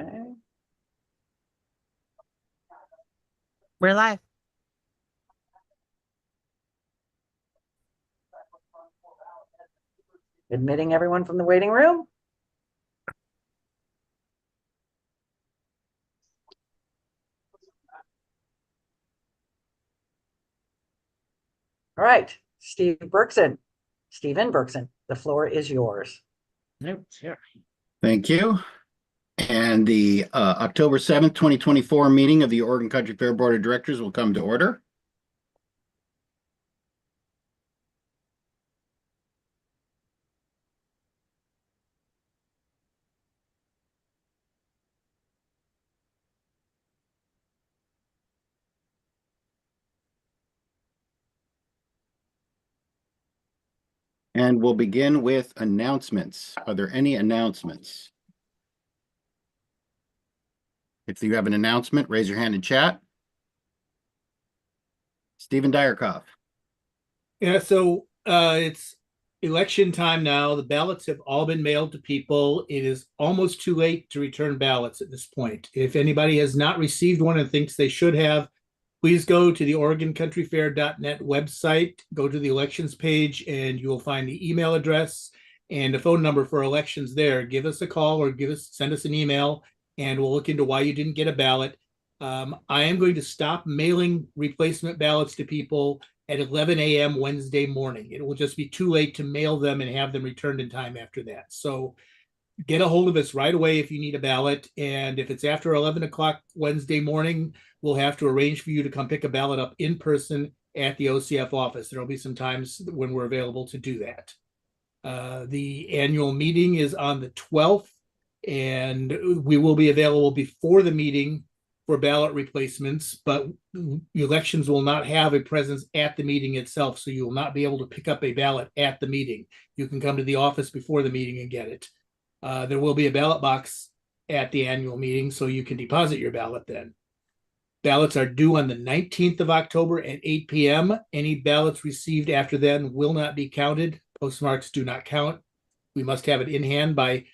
Okay. We're live. Admitting everyone from the waiting room. All right, Stephen Berkson, the floor is yours. Nope, sure. Thank you. And the October 7th, 2024 meeting of the Oregon Country Fair Board of Directors will come to order. And we'll begin with announcements. Are there any announcements? If you have an announcement, raise your hand in chat. Stephen Dyerkoff. Yeah, so it's election time now. The ballots have all been mailed to people. It is almost too late to return ballots at this point. If anybody has not received one and thinks they should have, please go to the OregonCountryFair.net website, go to the elections page, and you will find the email address and the phone number for elections there. Give us a call or send us an email, and we'll look into why you didn't get a ballot. I am going to stop mailing replacement ballots to people at 11 a.m. Wednesday morning. It will just be too late to mail them and have them returned in time after that. So get a hold of us right away if you need a ballot. And if it's after 11 o'clock Wednesday morning, we'll have to arrange for you to come pick a ballot up in person at the OCF office. There'll be some times when we're available to do that. The annual meeting is on the 12th, and we will be available before the meeting for ballot replacements, but elections will not have a presence at the meeting itself, so you will not be able to pick up a ballot at the meeting. You can come to the office before the meeting and get it. There will be a ballot box at the annual meeting, so you can deposit your ballot then. Ballots are due on the 19th of October at 8 p.m. Any ballots received after then will not be counted. Postmarks do not count. We must have it in hand by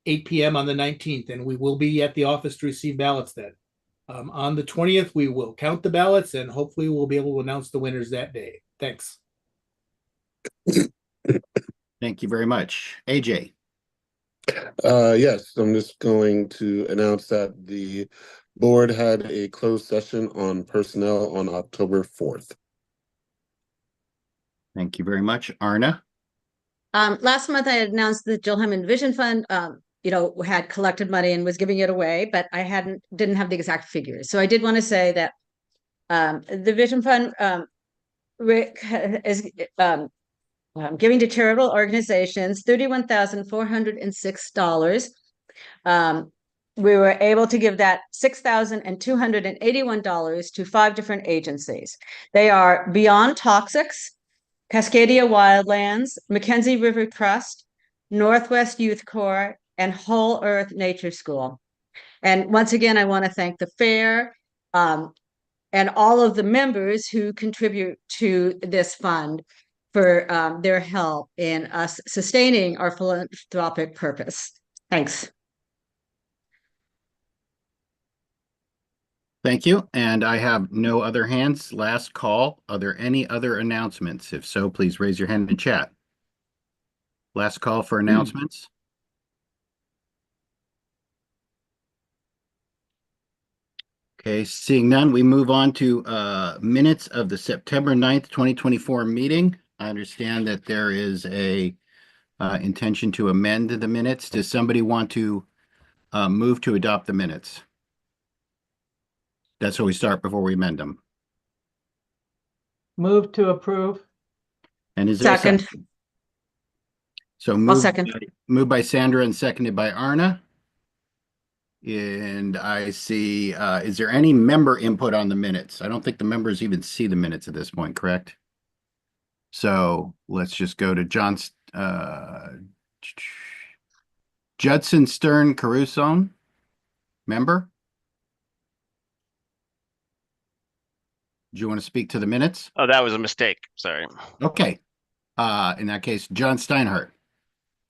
8 p.m. on the 19th, and we will be at the office to receive ballots then. On the 20th, we will count the ballots, and hopefully we'll be able to announce the winners that day. Thanks. Thank you very much. AJ. Yes, I'm just going to announce that the board had a closed session on personnel on October 4th. Thank you very much. Arna. Last month I announced the Jill Hemmond Vision Fund, had collected money and was giving it away, but I didn't have the exact figures. So I did want to say that the Vision Fund is giving to charitable organizations $31,406. We were able to give that $6,281 to 5 different agencies. They are Beyond Toxics, Cascadia Wildlands, Mackenzie River Trust, Northwest Youth Corps, and Whole Earth Nature School. And once again, I want to thank the fair and all of the members who contribute to this fund for their help in us sustaining our philanthropic purpose. Thanks. Thank you. And I have no other hands. Last call. Are there any other announcements? If so, please raise your hand in chat. Last call for announcements. Okay, seeing none, we move on to minutes of the September 9th, 2024 meeting. I understand that there is a intention to amend the minutes. Does somebody want to move to adopt the minutes? That's how we start before we amend them. Move to approve. And is there Second. a second? So moved by Sandra and seconded by Arna. And I see, is there any member input on the minutes? I don't think the members even see the minutes at this point, correct? So let's just go to Judson Stern Caruso, member. Do you want to speak to the minutes? Oh, that was a mistake. Sorry. Okay. In that case, John Steinhardt.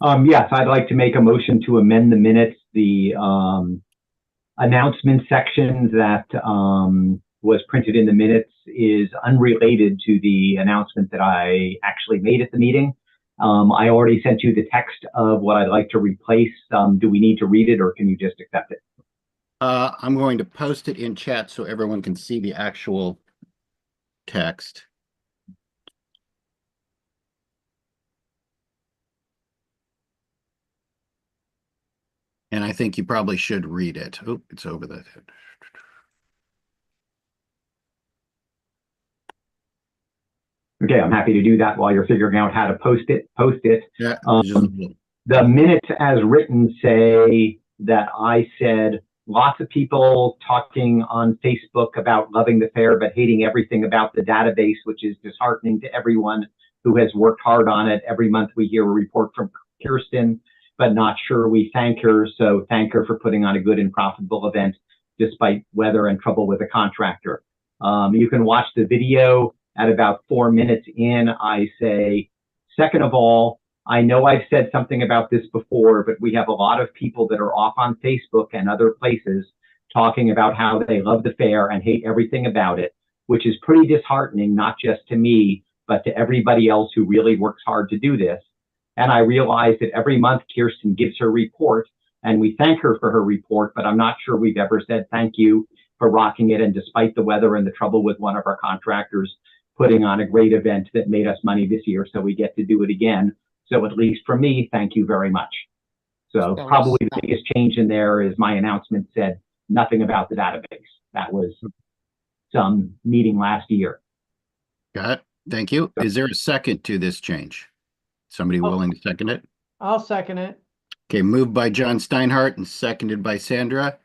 Yes, I'd like to make a motion to amend the minutes. The announcement section that was printed in the minutes is unrelated to the announcement that I actually made at the meeting. I already sent you the text of what I'd like to replace. Do we need to read it, or can you just accept it? I'm going to post it in chat so everyone can see the actual text. And I think you probably should read it. Oh, it's over the head. Okay, I'm happy to do that while you're figuring out how to post it. Yeah. The minutes as written say that I said lots of people talking on Facebook about loving the fair but hating everything about the database, which is disheartening to everyone who has worked hard on it. Every month we hear a report from Kirsten, but not sure we thank her. So thank her for putting on a good and profitable event despite weather and trouble with a contractor. You can watch the video. At about 4 minutes in, I say, second of all, I know I've said something about this before, but we have a lot of people that are off on Facebook and other places talking about how they love the fair and hate everything about it, which is pretty disheartening, not just to me, but to everybody else who really works hard to do this. And I realize that every month Kirsten gives her report and we thank her for her report, but I'm not sure we've ever said thank you for rocking it. And despite the weather and the trouble with one of our contractors, putting on a great event that made us money this year, so we get to do it again. So at least for me, thank you very much. So probably the biggest change in there is my announcement said nothing about the database. That was some meeting last year. Got it. Thank you. Is there a second to this change? Somebody willing to second it? I'll second it. Okay, moved by John Steinhardt and seconded by Sandra.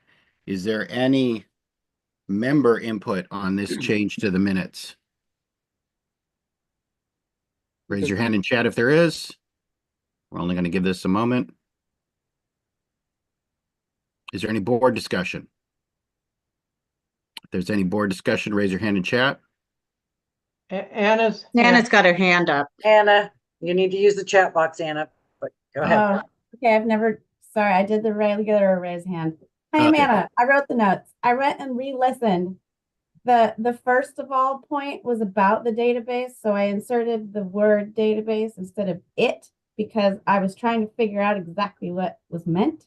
Is there any member input on this change to the minutes? Raise your hand in chat if there is. We're only going to give this a moment. Is there any board discussion? If there's any board discussion, raise your hand in chat. Anna's. Anna's got her hand up. Anna, you need to use the chat box, Anna, but go ahead. Oh, okay, sorry, I did the regular raise hand. Hi, I'm Okay. Anna. I wrote the notes. I went and re-listened. The first of all point was about the database, so I inserted the word database instead of it because I was trying to figure out exactly what was meant.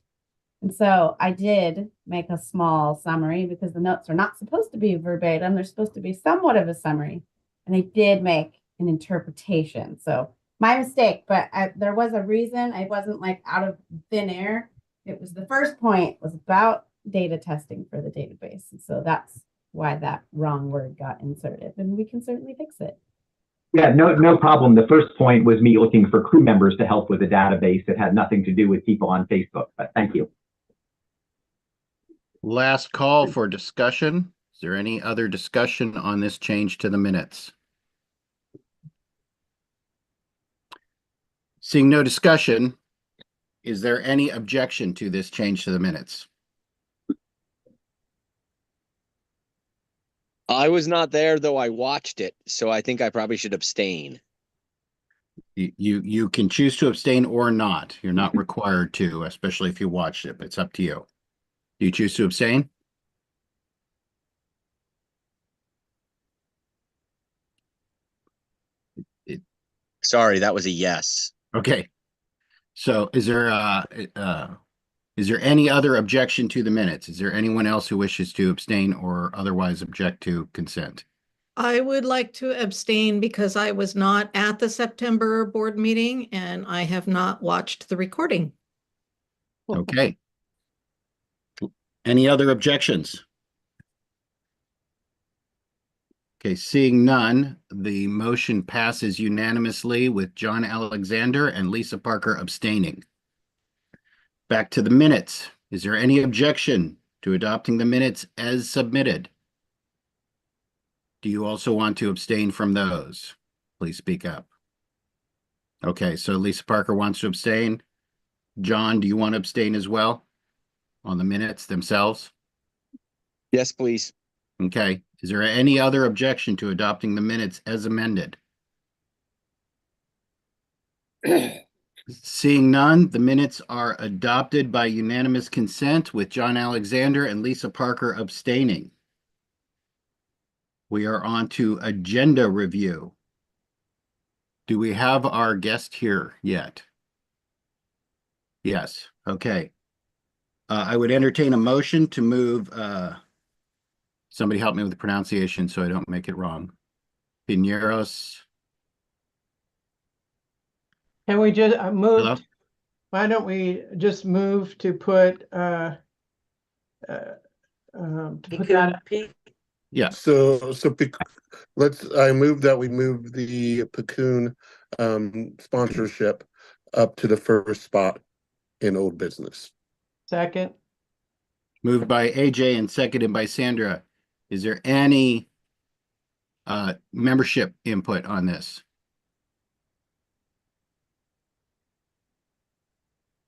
And so I did make a small summary because the notes are not supposed to be verbatim. They're supposed to be somewhat of a summary. And I did make an interpretation. So my mistake, but there was a reason. I wasn't like out of thin air. It was the first point was about data testing for the database. And so that's why that wrong word got inserted, and we can certainly fix it. Yeah, no problem. The first point was me looking for crew members to help with the database. It had nothing to do with people on Facebook, but thank you. Last call for discussion. Is there any other discussion on this change to the minutes? Seeing no discussion, is there any objection to this change to the minutes? I was not there, though I watched it, so I think I probably should abstain. You can choose to abstain or not. You're not required to, especially if you watched it. It's up to you. Do you choose to abstain? Sorry, that was a yes. Okay. So is there any other objection to the minutes? Is there anyone else who wishes to abstain or otherwise object to consent? I would like to abstain because I was not at the September board meeting and I have not watched the recording. Okay. Any other objections? Okay, seeing none, the motion passes unanimously with John Alexander and Lisa Parker abstaining. Back to the minutes. Is there any objection to adopting the minutes as submitted? Do you also want to abstain from those? Please speak up. Okay, so Lisa Parker wants to abstain. John, do you want to abstain as well on the minutes themselves? Yes, please. Okay. Is there any other objection to adopting the minutes as amended? Seeing none, the minutes are adopted by unanimous consent with John Alexander and Lisa Parker abstaining. We are on to agenda review. Do we have our guest here yet? Yes, okay. I would entertain a motion to move, somebody help me with the pronunciation so I don't make it wrong. Piñeros. Can we just Hello? move? Why don't we just move to put to put that? Yeah, So I move that we move the Piccoon sponsorship up to the first spot in old business. Second. moved by AJ and seconded by Sandra. Is there any membership input on this?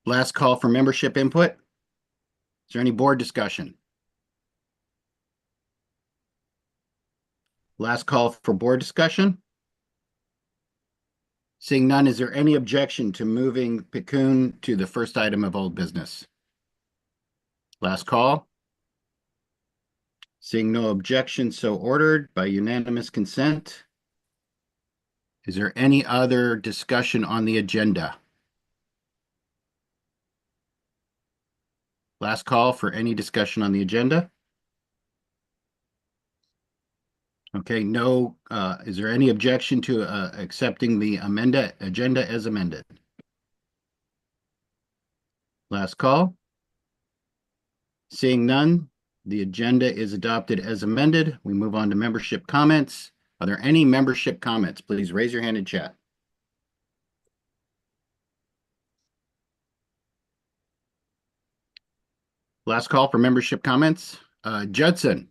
Last call for membership input. Is there any board discussion? Last call for board discussion. Seeing none, is there any objection to moving Piccoon to the first item of old business? Last call. Seeing no objection, so ordered by unanimous consent. Is there any other discussion on the agenda? Last call for any discussion on the agenda. Okay, no, is there any objection to accepting the agenda as amended? Last call. Seeing none, the agenda is adopted as amended. We move on to membership comments. Are there any membership comments? Please raise your hand in chat. Last call for membership comments. Judson.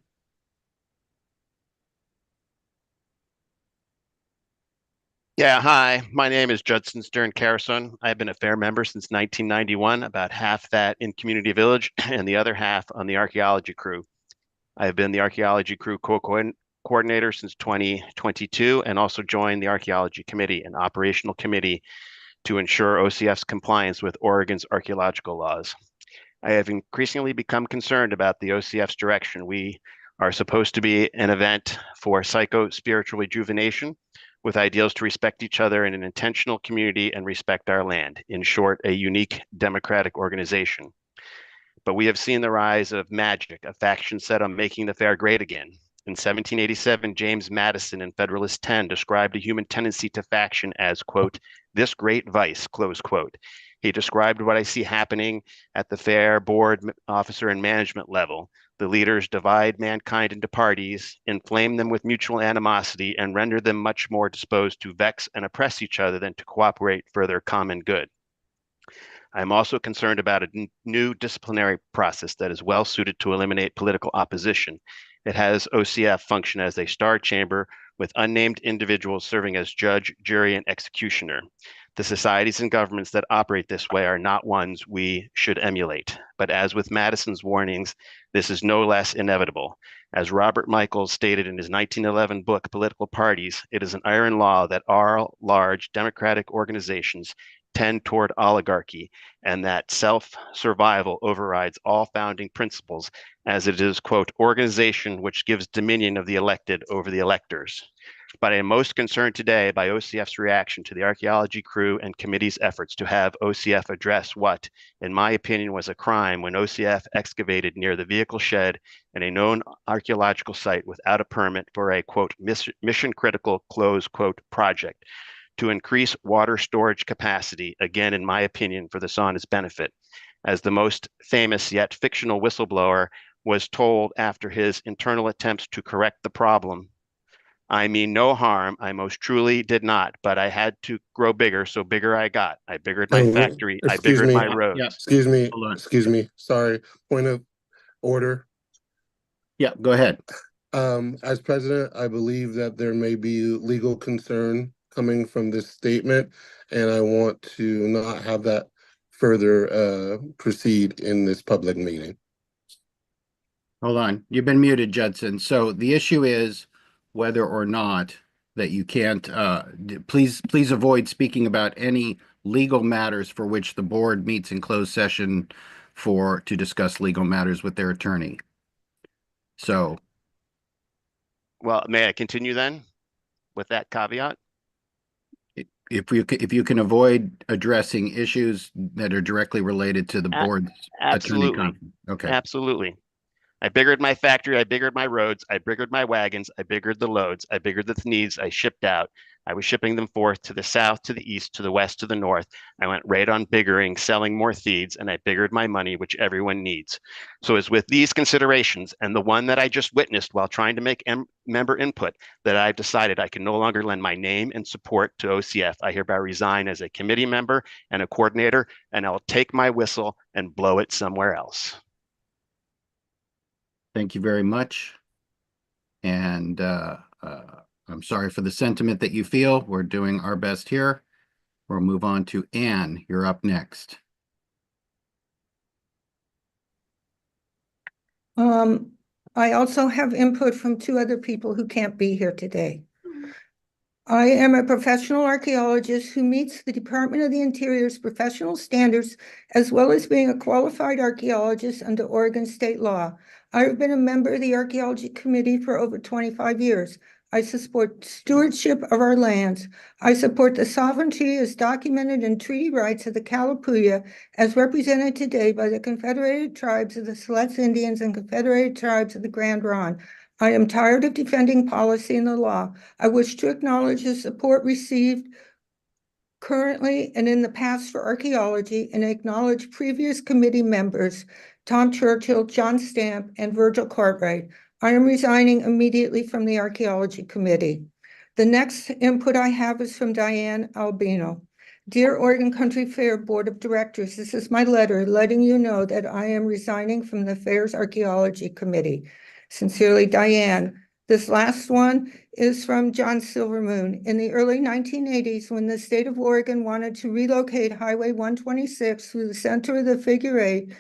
Yeah, hi. My name is Judson Stern Carson. I've been a FAIR member since 1991, about half that in Community Village and the other half on the archaeology crew. I've been the archaeology crew coordinator since 2022 and also joined the archaeology committee, an operational committee to ensure OCF's compliance with Oregon's archaeological laws. I have increasingly become concerned about the OCF's direction. We are supposed to be an event for psycho-spiritual rejuvenation with ideals to respect each other in an intentional community and respect our land. In short, a unique democratic organization. But we have seen the rise of magic, a faction set on making the fair great again. In 1787, James Madison in Federalist 10 described a human tendency to faction as, quote, this great vice, close quote. He described what I see happening at the fair board, officer, and management level. The leaders divide mankind into parties, inflame them with mutual animosity, and render them much more disposed to vex and oppress each other than to cooperate for their common good. I'm also concerned about a new disciplinary process that is well suited to eliminate political opposition. It has OCF function as a star chamber with unnamed individuals serving as judge, jury, and executioner. The societies and governments that operate this way are not ones we should emulate. But as with Madison's warnings, this is no less inevitable. As Robert Michaels stated in his 1911 book, Political Parties, it is an iron law that all large democratic organizations tend toward oligarchy, and that self-survival overrides all founding principles, as it is, quote, organization which gives dominion of the elected over the electors. But I am most concerned today by OCF's reaction to the archaeology crew and committee's efforts to have OCF address what, in my opinion, was a crime when OCF excavated near the vehicle shed in a known archaeological site without a permit for a, quote, mission critical, close quote, project to increase water storage capacity, again, in my opinion, for the sauna's benefit. As the most famous yet fictional whistleblower was told after his internal attempts to correct the problem, I mean no harm, I most truly did not, but I had to grow bigger, so bigger I got. I biggered my factory, I biggered my roads. Excuse me, sorry, point of order. Yeah, go ahead. As president, I believe that there may be legal concern coming from this statement, and I want to not have that further proceed in this public meeting. Hold on, you've been muted, Judson. So the issue is whether or not that you can't, please avoid speaking about any legal matters for which the board meets in closed session to discuss legal matters with their attorney. So, Well, may I continue then with that caveat? if you can avoid addressing issues that are directly related to the board's attorney Absolutely. conference. Okay. Absolutely. I biggered my factory, I biggered my roads, I biggered my wagons, I biggered the loads, I biggered the needs I shipped out. I was shipping them forth to the south, to the east, to the west, to the north. I went right on biggering, selling more feeds, and I biggered my money, which everyone needs. So it's with these considerations and the one that I just witnessed while trying to make member input that I've decided I can no longer lend my name and support to OCF. I hereby resign as a committee member and a coordinator, and I'll take my whistle and blow it somewhere else. Thank you very much. And I'm sorry for the sentiment that you feel. We're doing our best here. We'll move on to Anne. You're up next. I also have input from two other people who can't be here today. I am a professional archaeologist who meets the Department of the Interior's professional standards, as well as being a qualified archaeologist under Oregon state law. I have been a member of the Archaeology Committee for over 25 years. I support stewardship of our lands. I support the sovereignty as documented in treaty rights of the Kalapuya, as represented today by the Confederated Tribes of the Siletz Indians and Confederated Tribes of the Grand Ronde. I am tired of defending policy and the law. I wish to acknowledge the support received currently and in the past for archaeology, and acknowledge previous committee members, Tom Churchill, John Stamp, and Virgil Cartwright. I am resigning immediately from the Archaeology Committee. The next input I have is from Diane Albino. Dear Oregon Country Fair Board of Directors, this is my letter letting you know that I am resigning from the Fair's Archaeology Committee. Sincerely, Diane. This last one is from John Silvermoon. In the early 1980s, when the state of Oregon wanted to relocate Highway 126 through the center of the figure 8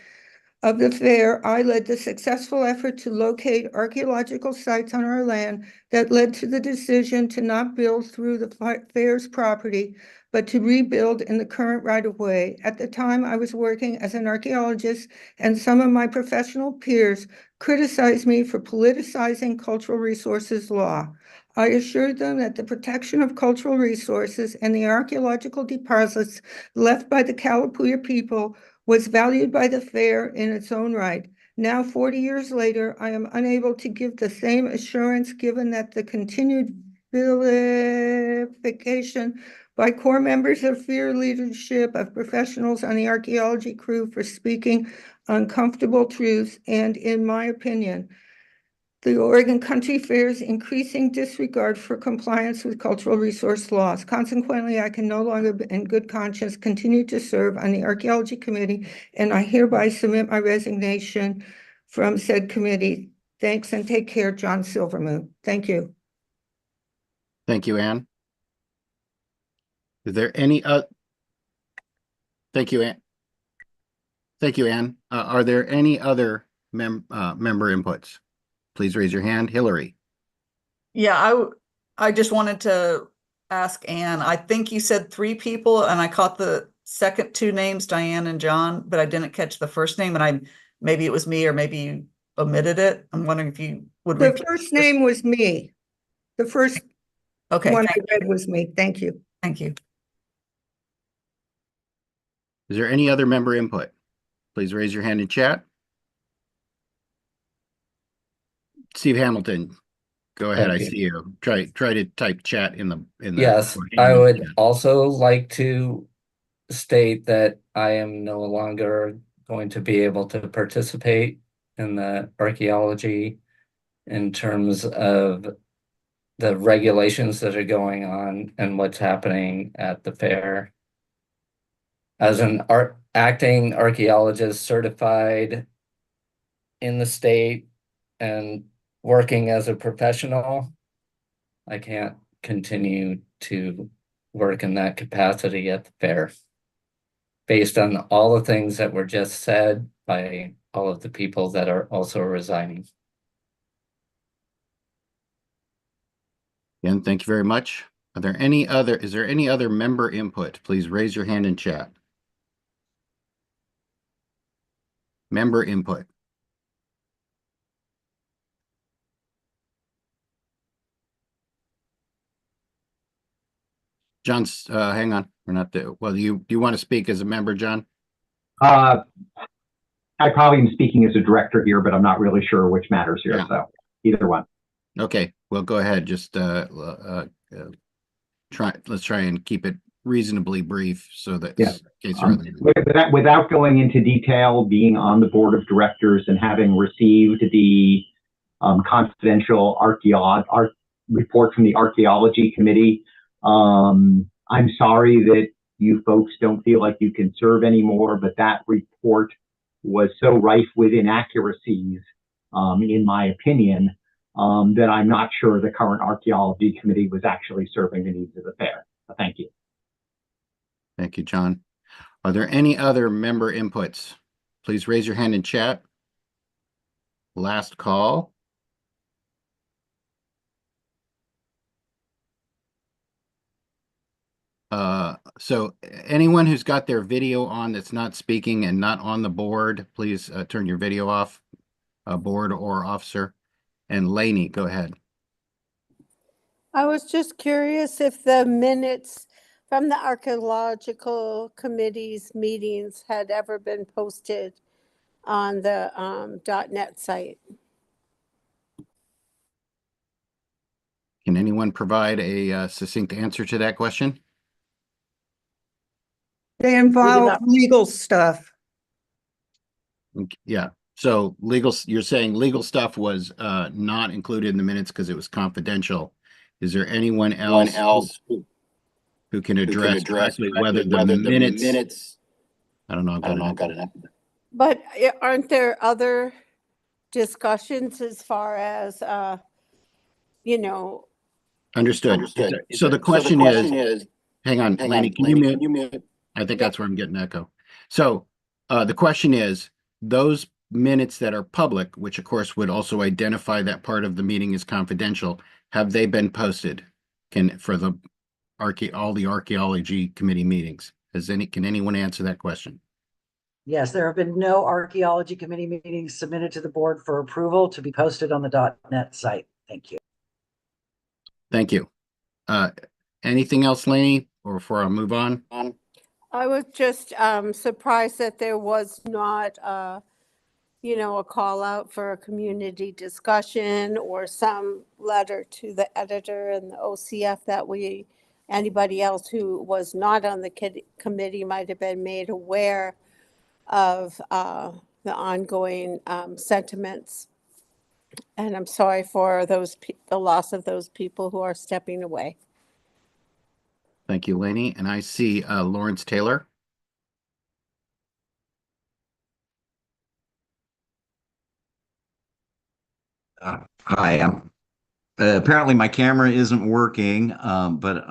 of the fair, I led the successful effort to locate archaeological sites on our land that led to the decision to not build through the fair's property, but to rebuild in the current right-of-way. At the time, I was working as an archaeologist, and some of my professional peers criticized me for politicizing cultural resources law. I assured them that the protection of cultural resources and the archaeological deposits left by the Kalapuya people was valued by the fair in its own right. Now, 40 years later, I am unable to give the same assurance given that the continued vilification by core members of fair leadership of professionals on the archaeology crew for speaking uncomfortable truths, and in my opinion, the Oregon Country Fair's increasing disregard for compliance with cultural resource laws. Consequently, I can no longer, in good conscience, continue to serve on the Archaeology Committee, and I hereby submit my resignation from said committee. Thanks and take care, John Silvermoon. Thank you. Thank you, Anne. Is there any thank you, Anne. Thank you, Anne. Are there any other member inputs? Please raise your hand. Hillary. Yeah, I just wanted to ask Anne. I think you said 3 people, and I caught the second 2 names, Diane and John, but I didn't catch the first name, and maybe it was me or maybe you omitted it. I'm wondering if you would. The first name was me. The first one I read was me. Thank you. Thank you. Is there any other member input? Please raise your hand in chat. Steve Hamilton, go ahead. Thank I you. see you. Try to type chat in the Yes, I would also like to state that I am no longer going to be able to participate in the archaeology in terms of the regulations that are going on and what's happening at the fair. As an acting archaeologist certified in the state and working as a professional, I can't continue to work in that capacity at the fair, based on all the things that were just said by all of the people that are also resigning. Again, thank you very much. Is there any other member input? Please raise your hand in chat. Member input. John's, hang on. We're not there. Well, do you want to speak as a member, John? I probably am speaking as a director here, but I'm not really sure which matters here. Yeah. So either one. Okay, well, go ahead. Just let's try and keep it reasonably brief so that Yeah. in case there are Without going into detail, being on the board of directors and having received the confidential report from the archaeology committee, I'm sorry that you folks don't feel like you can serve anymore, but that report was so rife with inaccuracies, in my opinion, that I'm not sure the current archaeology committee was actually serving the needs of the fair. So thank you. Thank you, John. Are there any other member inputs? Please raise your hand in chat. Last call. So anyone who's got their video on that's not speaking and not on the board, please turn your video off, board or officer. And Lainey, go ahead. I was just curious if the minutes from the archaeological committee's meetings had ever been posted on the .net site. Can anyone provide a succinct answer to that question? They involve legal stuff. Yeah. So you're saying legal stuff was not included in the minutes because it was confidential. Is there anyone else who can address whether the minutes? I don't know. I've got it. But aren't there other discussions as far as, Understood. So the question is, hang on, Laney, can you mute? I think that's where I'm getting echo. So the question is, those minutes that are public, which of course would also identify that part of the meeting is confidential, have they been posted for all the archaeology committee meetings? Can anyone answer that question? Yes, there have been no archaeology committee meetings submitted to the board for approval to be posted on the .net site. Thank you. Thank you. Anything else, Lainey, or before I move on? I was just surprised that there was not, a call out for a community discussion or some letter to the editor and the OCF that anybody else who was not on the committee might have been made aware of the ongoing sentiments. And I'm sorry for the loss of those people who are stepping away. Thank you, Lainey. And I see Lawrence Taylor. Hi. Apparently my camera isn't working, but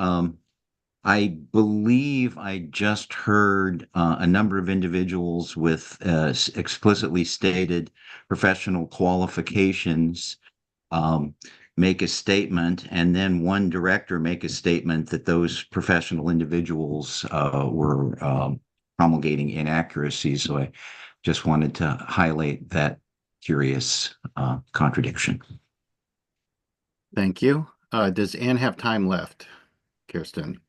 I believe I just heard a number of individuals with explicitly stated professional qualifications make a statement, and then one director make a statement that those professional individuals were promulgating inaccuracies. So I just wanted to highlight that curious contradiction. Thank you. Does Anne have time left, Kirsten?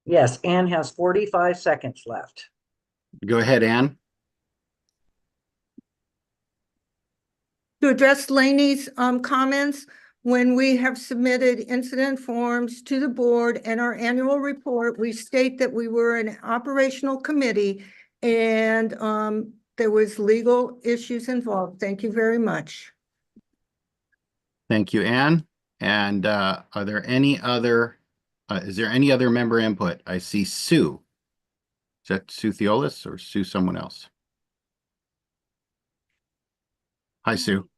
Yes, Anne has 45 seconds left. Go ahead, Anne. To address Lainey's comments, when we have submitted incident forms to the board and our annual report, we state that we were an operational committee and there was legal issues involved. Thank you very much. Thank you, Anne. And are there any other, is there any other member input? I see Sue. Is that Sue Theolis or Sue someone else? Hi, Sue.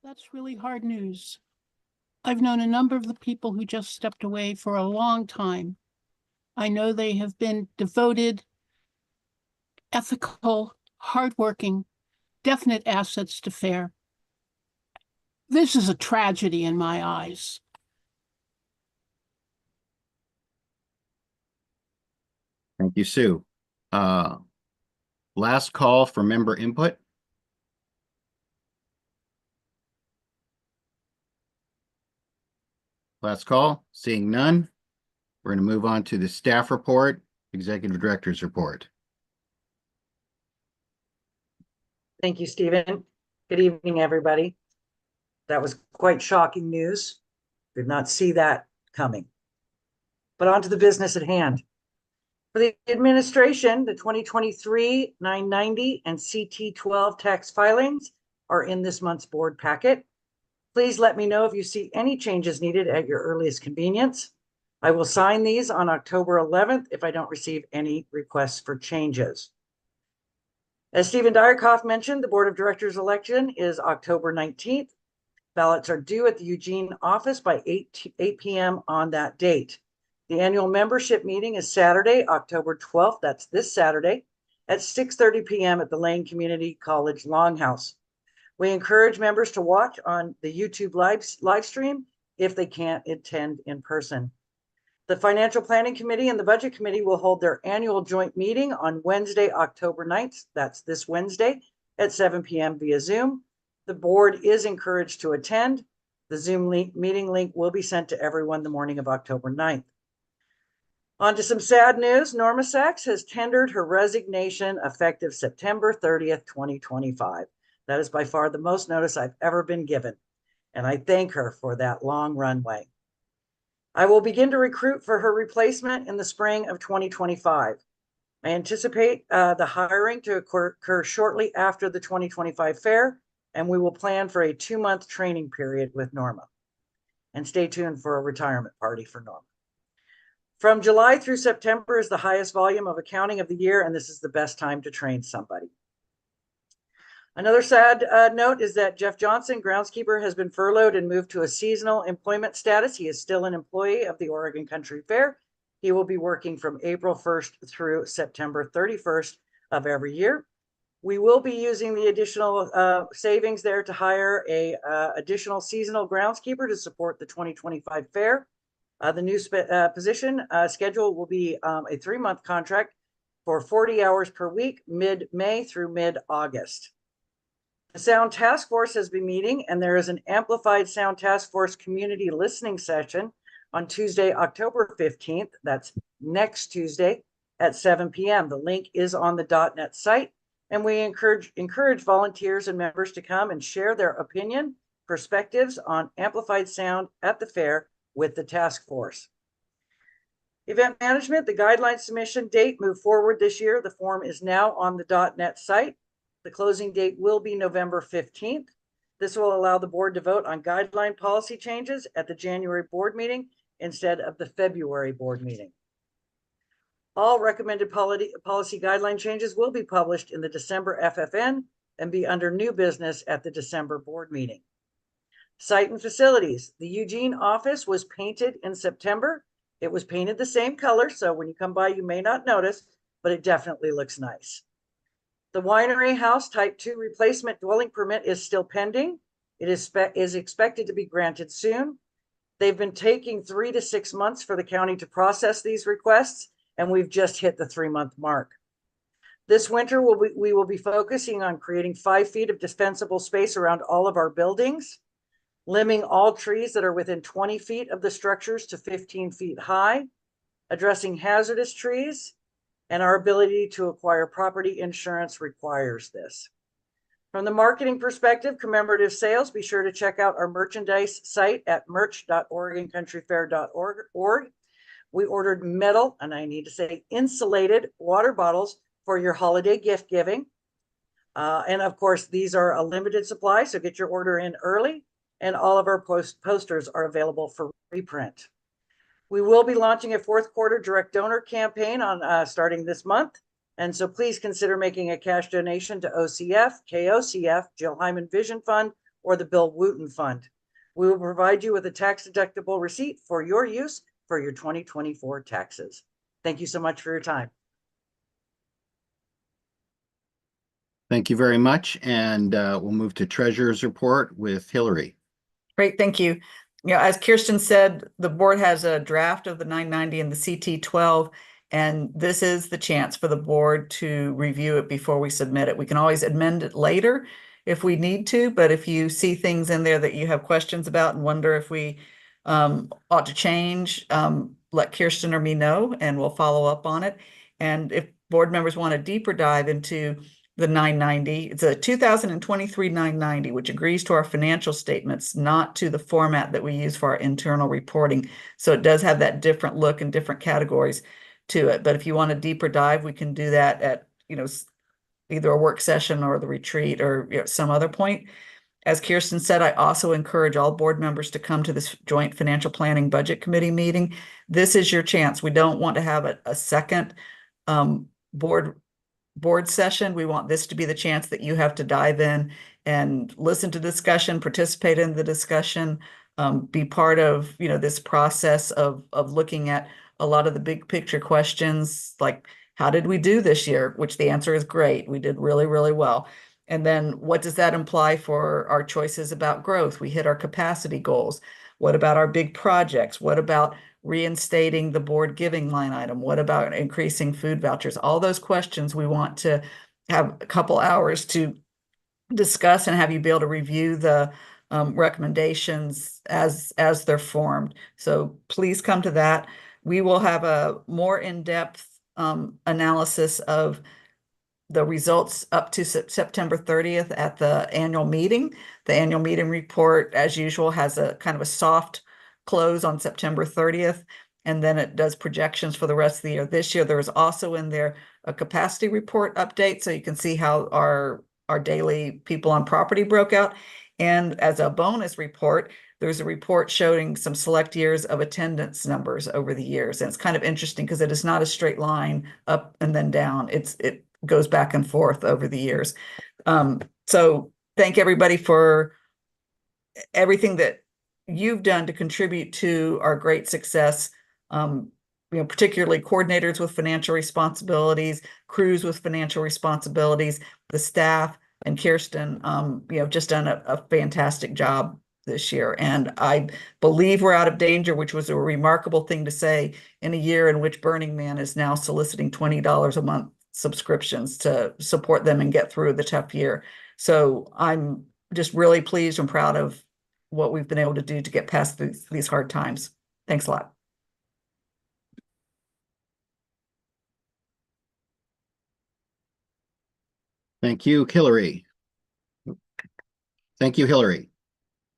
That's really hard news. I've known a number of the people who just stepped away for a long time. I know they have been devoted ethical, hardworking, definite assets to FAIR. This is a tragedy in my eyes. Thank you, Sue. Last call for member input. Last call, seeing none. We're going to move on to the staff report, executive director's report. Thank you, Stephen. Good evening, everybody. That was quite shocking news. Did not see that coming. But on to the business at hand. For the administration, the 2023 990 and CT12 tax filings are in this month's board packet. Please let me know if you see any changes needed at your earliest convenience. I will sign these on October 11th if I don't receive any requests for changes. As Stephen Dyerkoff mentioned, the Board of Directors election is October 19th. Ballots are due at the Eugene office by 8 p.m. on that date. The annual membership meeting is Saturday, October 12th. That's this Saturday at 6:30 p.m. at the Lane Community College Longhouse. We encourage members to watch on the YouTube live stream if they can't attend in person. The Financial Planning Committee and the Budget Committee will hold their annual joint meeting on Wednesday, October 9th. That's this Wednesday at 7 p.m. via Zoom. The board is encouraged to attend. The Zoom meeting link will be sent to everyone the morning of October 9th. On to some sad news. Norma Sachs has tendered her resignation effective September 30th, 2025. That is by far the most notice I've ever been given, and I thank her for that long runway. I will begin to recruit for her replacement in the spring of 2025. I anticipate the hiring to occur shortly after the 2025 fair, and we will plan for a 2-month training period with Norma. And stay tuned for a retirement party for Norma. From July through September is the highest volume of accounting of the year, and this is the best time to train somebody. Another sad note is that Jeff Johnson, groundskeeper, has been furloughed and moved to a seasonal employment status. He is still an employee of the Oregon Country Fair. He will be working from April 1st through September 31st of every year. We will be using the additional savings there to hire a additional seasonal groundskeeper to support the 2025 fair. The new position schedule will be a 3-month contract for 40 hours per week, mid-May through mid-August. The Sound Task Force has been meeting, and there is an amplified Sound Task Force community listening session on Tuesday, October 15th. That's next Tuesday at 7 p.m. The link is on the .net site, and we encourage volunteers and members to come and share their opinion, perspectives on amplified sound at the fair with the task force. Event management, the guideline submission date moved forward this year. The form is now on the .net site. The closing date will be November 15th. This will allow the board to vote on guideline policy changes at the January board meeting instead of the February board meeting. All recommended policy guideline changes will be published in the December FFN and be under new business at the December board meeting. Site and facilities. The Eugene office was painted in September. It was painted the same color, so when you come by, you may not notice, but it definitely looks nice. The Winery House Type 2 replacement dwelling permit is still pending. It is expected to be granted soon. They've been taking 3 to 6 months for the county to process these requests, and we've just hit the 3-month mark. This winter, we will be focusing on creating 5 feet of dispensable space around all of our buildings, limbing all trees that are within 20 feet of the structures to 15 feet high, addressing hazardous trees, and our ability to acquire property insurance requires this. From the marketing perspective, commemorative sales, be sure to check out our merchandise site at merch.oregoncountryfair.org. We ordered metal, and I need to say insulated water bottles for your holiday gift giving. And of course, these are a limited supply, so get your order in early. And all of our posters are available for reprint. We will be launching a 4th quarter direct donor campaign on starting this month. And so please consider making a cash donation to OCF, KOCF, Jill Hyman Vision Fund, or the Bill Wooten Fund. We will provide you with a tax-deductible receipt for your use for your 2024 taxes. Thank you so much for your time. Thank you very much. And we'll move to treasurer's report with Hillary. Great, thank you. As Kirsten said, the board has a draft of the 990 and the CT12, and this is the chance for the board to review it before we submit it. We can always amend it later if we need to, but if you see things in there that you have questions about and wonder if we ought to change, let Kirsten or me know, and we'll follow up on it. And if board members want a deeper dive into the 990, it's a 2023 990, which agrees to our financial statements, not to the format that we use for our internal reporting. So it does have that different look and different categories to it. But if you want a deeper dive, we can do that at, either a work session or the retreat or some other point. As Kirsten said, I also encourage all board members to come to this joint financial planning budget committee meeting. This is your chance. We don't want to have a second board session. We want this to be the chance that you have to dive in and listen to discussion, participate in the discussion, be part of this process of looking at a lot of the big picture questions, like how did we do this year? Which the answer is great. We did really, really well. And then what does that imply for our choices about growth? We hit our capacity goals. What about our big projects? What about reinstating the board giving line item? What about increasing food vouchers? All those questions we want to have a couple hours to discuss and have you be able to review the recommendations as they're formed. So please come to that. We will have a more in-depth analysis of the results up to September 30th at the annual meeting. The annual meeting report, as usual, has a kind of a soft close on September 30th, and then it does projections for the rest of the year. This year, there is also in there a capacity report update, so you can see how our daily people on property broke out. And as a bonus report, there's a report showing some select years of attendance numbers over the years. And it's kind of interesting because it is not a straight line up and then down. It goes back and forth over the years. So thank everybody for everything that you've done to contribute to our great success. Particularly coordinators with financial responsibilities, crews with financial responsibilities, the staff, and Kirsten, just done a fantastic job this year. And I believe we're out of danger, which was a remarkable thing to say in a year in which Burning Man is now soliciting $20 a month subscriptions to support them and get through the tough year. So I'm just really pleased and proud of what we've been able to do to get past these hard times. Thanks a lot. Thank you, Hillary. Thank you, Hillary.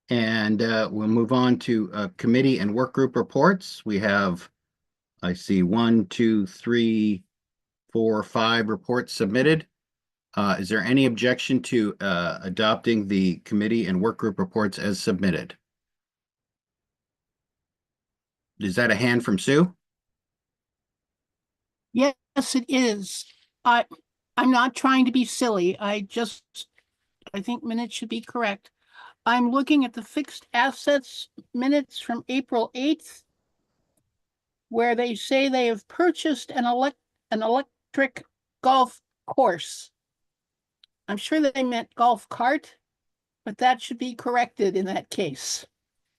And we'll move on to committee and work group reports. We have, I see 1, 2, 3, 4, 5 reports submitted. Is there any objection to adopting the committee and work group reports as submitted? Is that a hand from Sue? Yes, it is. I'm not trying to be silly. I think minutes should be correct. I'm looking at the fixed assets minutes from April 8th, where they say they have purchased an electric golf course. I'm sure that they meant golf cart, but that should be corrected in that case,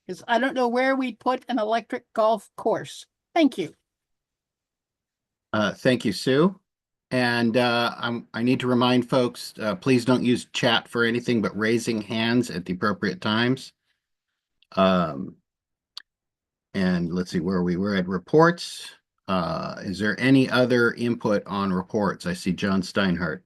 because I don't know where we put an electric golf course. Thank you. Thank you, Sue. And I need to remind folks, please don't use chat for anything but raising hands at the appropriate times. And let's see where we were at reports. Is there any other input on reports? I see John Steinhardt.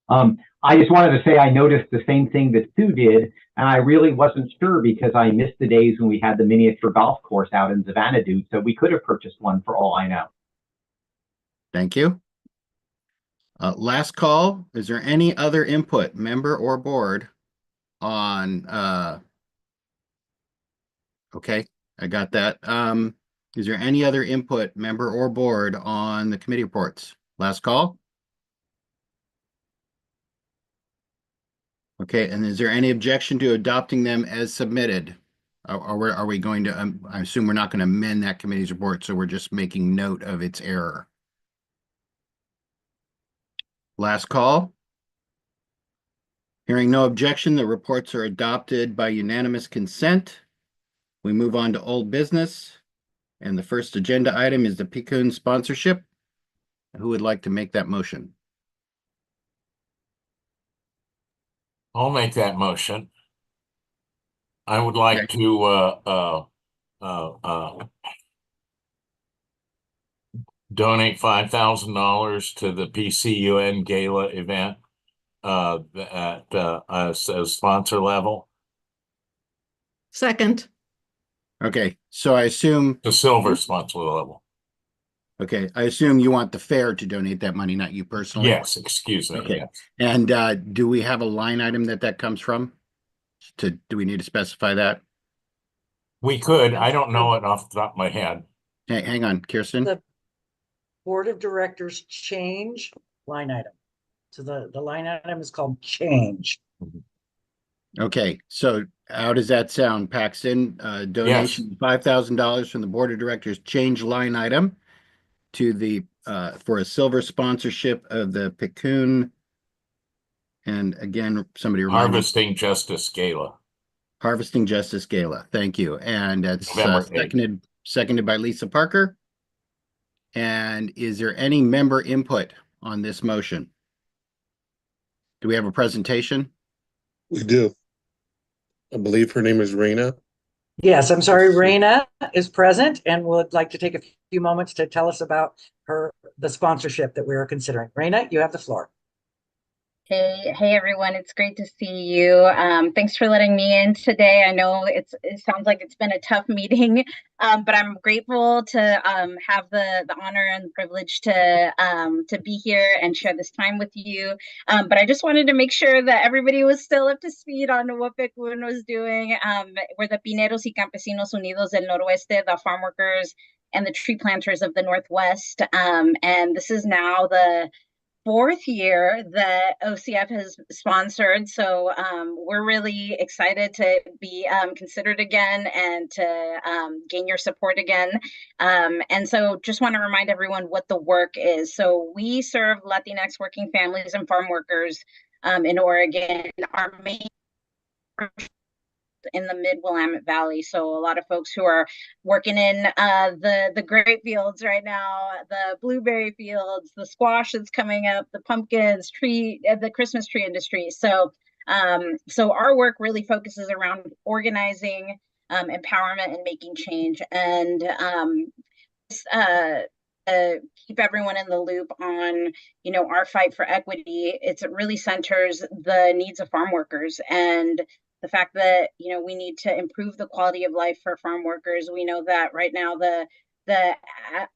I just wanted to say I noticed the same thing that Sue did, and I really wasn't sure because I missed the days when we had the miniature golf course out in Xanadu, so we could have purchased one for all I know. Thank you. Last call. Is there any other input, member or board, on okay, I got that. Is there any other input, member or board, on the committee reports? Last call. Okay, and is there any objection to adopting them as submitted? Are we going to, I assume we're not going to amend that committee's report, so we're just making note of its error. Last call. Hearing no objection, the reports are adopted by unanimous consent. We move on to old business. And the first agenda item is the Picayune sponsorship. Who would like to make that motion? I'll make that motion. I would like to donate $5,000 to the PCUN Gala event at as sponsor level. Second. Okay, so I assume The silver sponsor level. okay, I assume you want the fair to donate that money, not you personally. Yes, excuse me. Okay. Yes. And do we have a line item that comes from? Do we need to specify that? We could. I don't know it off the top of my head. Hey, hang on, Kirsten. The Board of Directors change line item. So the line item is called change. Okay, so how does that sound, Paxton? Donation $5,000 from the Board of Directors change line item to the for a silver sponsorship of the Picayune. And again, somebody remind me. Harvesting Justice Gala. Harvesting Justice Gala. Thank you. And that's November 8th. seconded by Lisa Parker. And is there any member input on this motion? Do we have a presentation? We do. I believe her name is Raina. Yes, I'm sorry, Raina is present and would like to take a few moments to tell us about the sponsorship that we are considering. Raina, you have the floor. Hey everyone, it's great to see you. Thanks for letting me in today. I know it sounds like it's been a tough meeting, but I'm grateful to have the honor and privilege to be here and share this time with you. But I just wanted to make sure that everybody was still up to speed on what Picayune was doing. We're the Pineros y Campesinos Unidos del Noroeste, the farm workers and the tree planters of the Northwest. And this is now the 4th year that OCF has sponsored. So we're really excited to be considered again and to gain your support again. And so just want to remind everyone what the work is. So we serve Latinx working families and farm workers in Oregon. Our main in the mid-Willamette Valley. So a lot of folks who are working in the grape fields right now, the blueberry fields, the squash that's coming up, the pumpkins, the Christmas tree industry. So our work really focuses around organizing, empowerment, and making change. And keep everyone in the loop on, our fight for equity. It really centers the needs of farm workers and the fact that, we need to improve the quality of life for farm workers. We know that right now the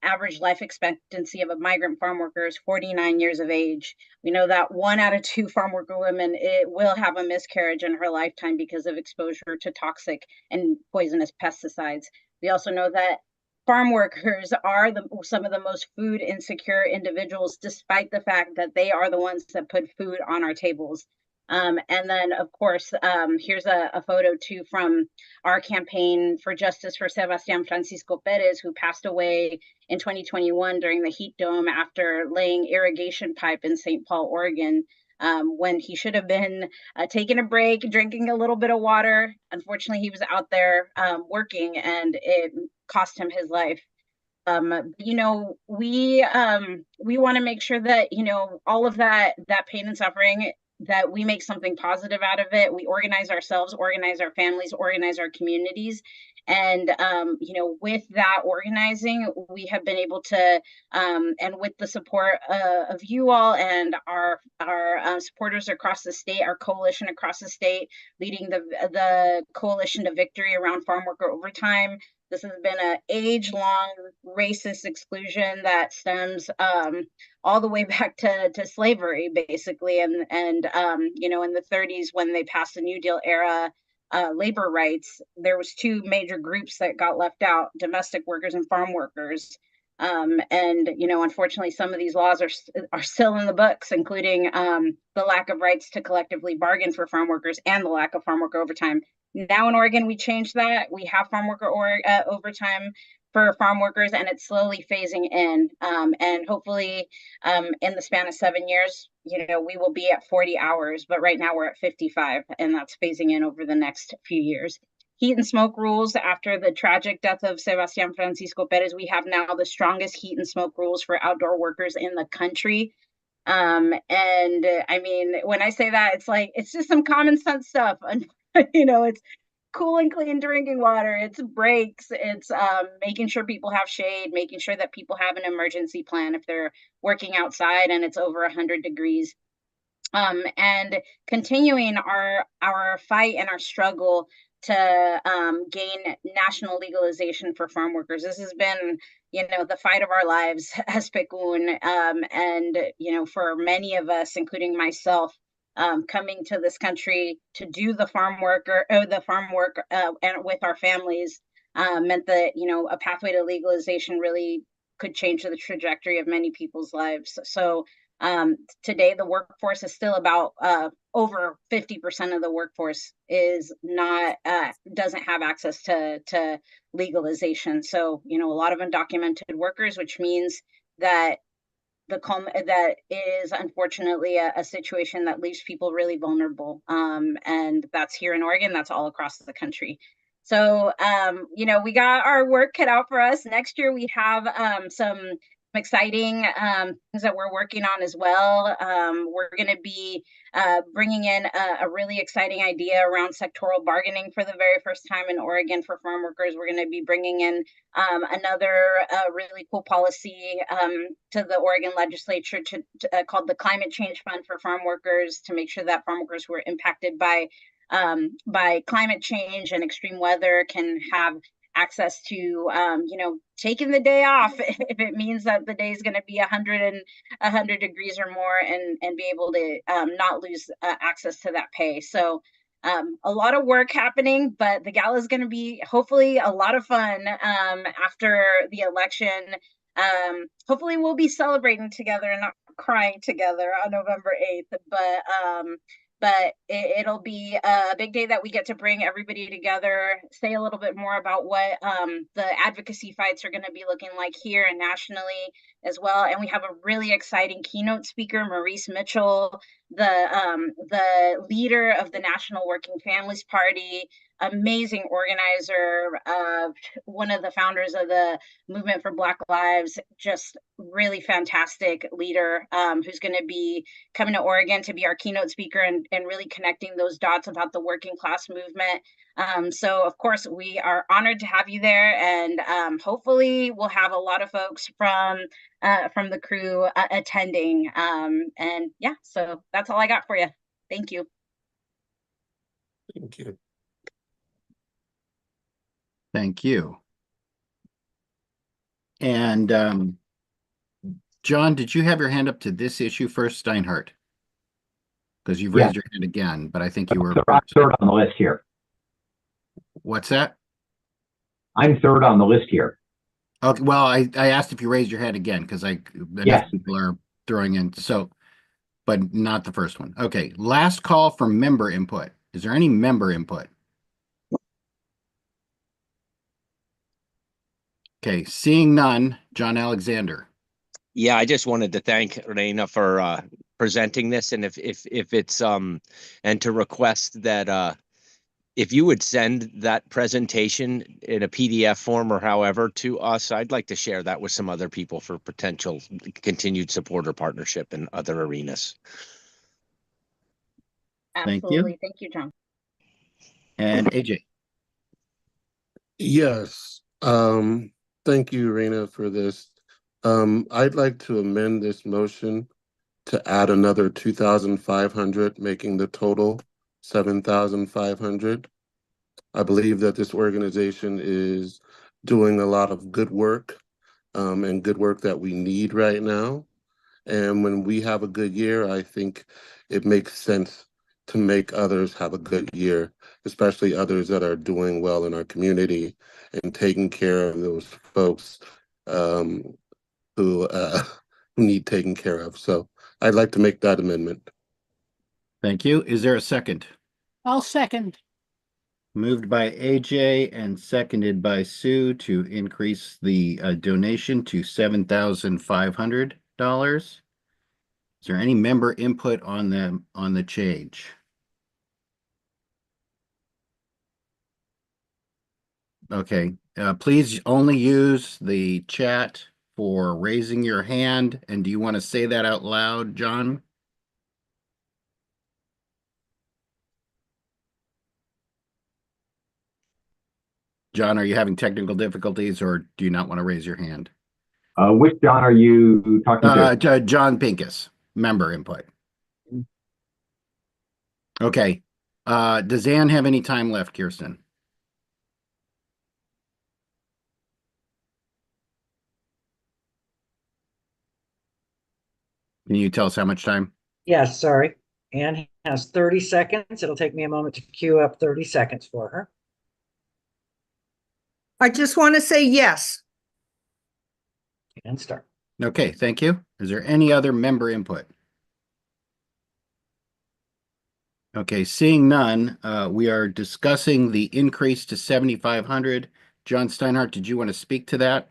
average life expectancy of a migrant farm worker is 49 years of age. We know that 1 out of 2 farm worker women will have a miscarriage in her lifetime because of exposure to toxic and poisonous pesticides. We also know that farm workers are some of the most food insecure individuals, despite the fact that they are the ones that put food on our tables. And then, of course, here's a photo too from our campaign for justice for Sebastián Francisco Perez, who passed away in 2021 during the heat dome after laying irrigation pipe in St. Paul, Oregon, when he should have been taking a break, drinking a little bit of water. Unfortunately, he was out there working, and it cost him his life. We want to make sure that, all of that pain and suffering, that we make something positive out of it. We organize ourselves, organize our families, organize our communities. And, with that organizing, we have been able to, and with the support of you all and our supporters across the state, our coalition across the state, leading the Coalition to Victory around farm worker overtime. This has been an age-long racist exclusion that stems all the way back to slavery, basically, and in the 30s when they passed the New Deal era labor rights, there was 2 major groups that got left out: domestic workers and farm workers. Unfortunately, some of these laws are still in the books, including the lack of rights to collectively bargain for farm workers and the lack of farm worker overtime. Now in Oregon, we changed that. We have farm worker overtime for farm workers, and it's slowly phasing in. And hopefully, in the span of 7 years, we will be at 40 hours, but right now we're at 55, and that's phasing in over the next few years. Heat and smoke rules. After the tragic death of Sebastián Francisco Pérez, we have now the strongest heat and smoke rules for outdoor workers in the country. And I mean, when I say that, it's just some common sense stuff. And, it's cool and clean drinking water, it's breaks, it's making sure people have shade, making sure that people have an emergency plan if they're working outside and it's over 100 degrees. And continuing our fight and our struggle to gain national legalization for farm workers. This has been, the fight of our lives as PECUN, and, for many of us, including myself, coming to this country to do the farm work and with our families meant that, a pathway to legalization really could change the trajectory of many people's lives. So today the workforce is still about over 50% of the workforce is not doesn't have access to legalization. So, a lot of undocumented workers, which means that that is unfortunately a situation that leaves people really vulnerable. And that's here in Oregon, that's all across the country. So, we got our work cut out for us. Next year, we have some exciting things that we're working on as well. We're going to be bringing in a really exciting idea around sectoral bargaining for the very first time in Oregon for farm workers. We're going to be bringing in another really cool policy to the Oregon legislature called the Climate Change Fund for farm workers, to make sure that farm workers who are impacted by climate change and extreme weather can have access to, taking the day off if it means that the day is going to be 100 degrees or more, and be able to not lose access to that pay. So a lot of work happening, but the gala is going to be hopefully a lot of fun after the election. Hopefully we'll be celebrating together and not crying together on November 8th, but it'll be a big day that we get to bring everybody together, say a little bit more about what the advocacy fights are going to be looking like here and nationally as well. And we have a really exciting keynote speaker, Maurice Mitchell, the leader of the National Working Families Party, amazing organizer, one of the founders of the Movement for Black Lives, just really fantastic leader, who's going to be coming to Oregon to be our keynote speaker and really connecting those dots about the working class movement. So of course we are honored to have you there, and hopefully we'll have a lot of folks from the crew attending. And yeah, so that's all I got for you. Thank you. Thank you. Thank you. And John, did you have your hand up to this issue first, Steinhardt? Because you've raised your hand again, but I think you were I'm third on the list here. What's that? I'm third on the list here. Okay, well, I asked if you raised your hand again because enough people are throwing in, so, but not the first one. Okay, last call for member input. Is there any member input? Okay, seeing none, John Alexander. Yeah, I just wanted to thank Reina for presenting this, and if it's and to request that if you would send that presentation in a PDF form or however to us, I'd like to share that with some other people for potential continued support or partnership in other arenas. Absolutely. Thank you, John. And AJ. Yes. Thank you, Reina, for this. I'd like to amend this motion to add another 2,500, making the total 7,500. I believe that this organization is doing a lot of good work, and good work that we need right now. And when we have a good year, I think it makes sense to make others have a good year, especially others that are doing well in our community and taking care of those folks who need taken care of. So I'd like to make that amendment. Thank you. Is there a second? I'll second. Moved by AJ and seconded by Sue to increase the donation to $7,500. Is there any member input on the change? Okay, please only use the chat for raising your hand. And do you want to say that out loud, John? John, are you having technical difficulties or do you not want to raise your hand? Which John are you talking to? John Pincus, member input. Okay. Does Ann have any time left, Kirsten? Can you tell us how much time? Yes, sorry. Ann has 30 seconds. It'll take me a moment to queue up 30 seconds for her. I just want to say yes. And start. Okay, thank you. Is there any other member input? Okay, seeing none, we are discussing the increase to 7,500. John Steinhardt, did you want to speak to that?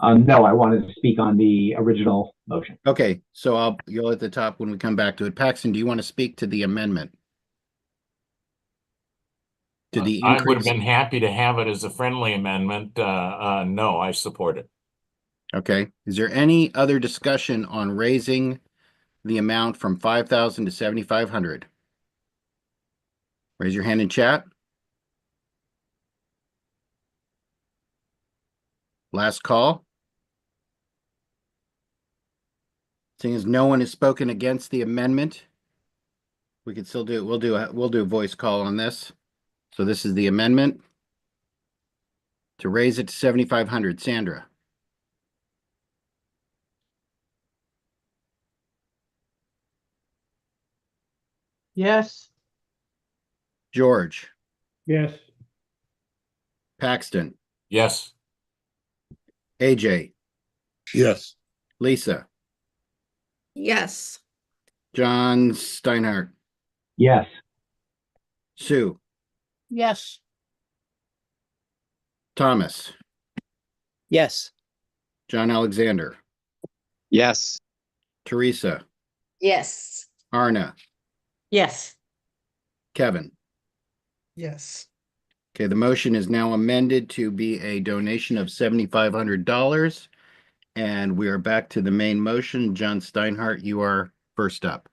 No, I wanted to speak on the original motion. Okay, so I'll go at the top when we come back to it. Paxton, do you want to speak to the amendment? To the I would have increase? been happy to have it as a friendly amendment. No, I support it. Okay, is there any other discussion on raising the amount from 5,000 to 7,500? Raise your hand in chat. Last call. Seeing as no one has spoken against the amendment, we can still do it. We'll do a voice call on this. So this is the amendment to raise it to 7,500. Sandra. Yes. George. Yes. Paxton. Yes. AJ. Yes. Lisa. Yes. John Steinhardt. Yes. Sue. Yes. Thomas. Yes. John Alexander. Yes. Teresa. Yes. Arna. Yes. Kevin. Yes. Okay, the motion is now amended to be a donation of $7,500. And we are back to the main motion. John Steinhardt, you are first up.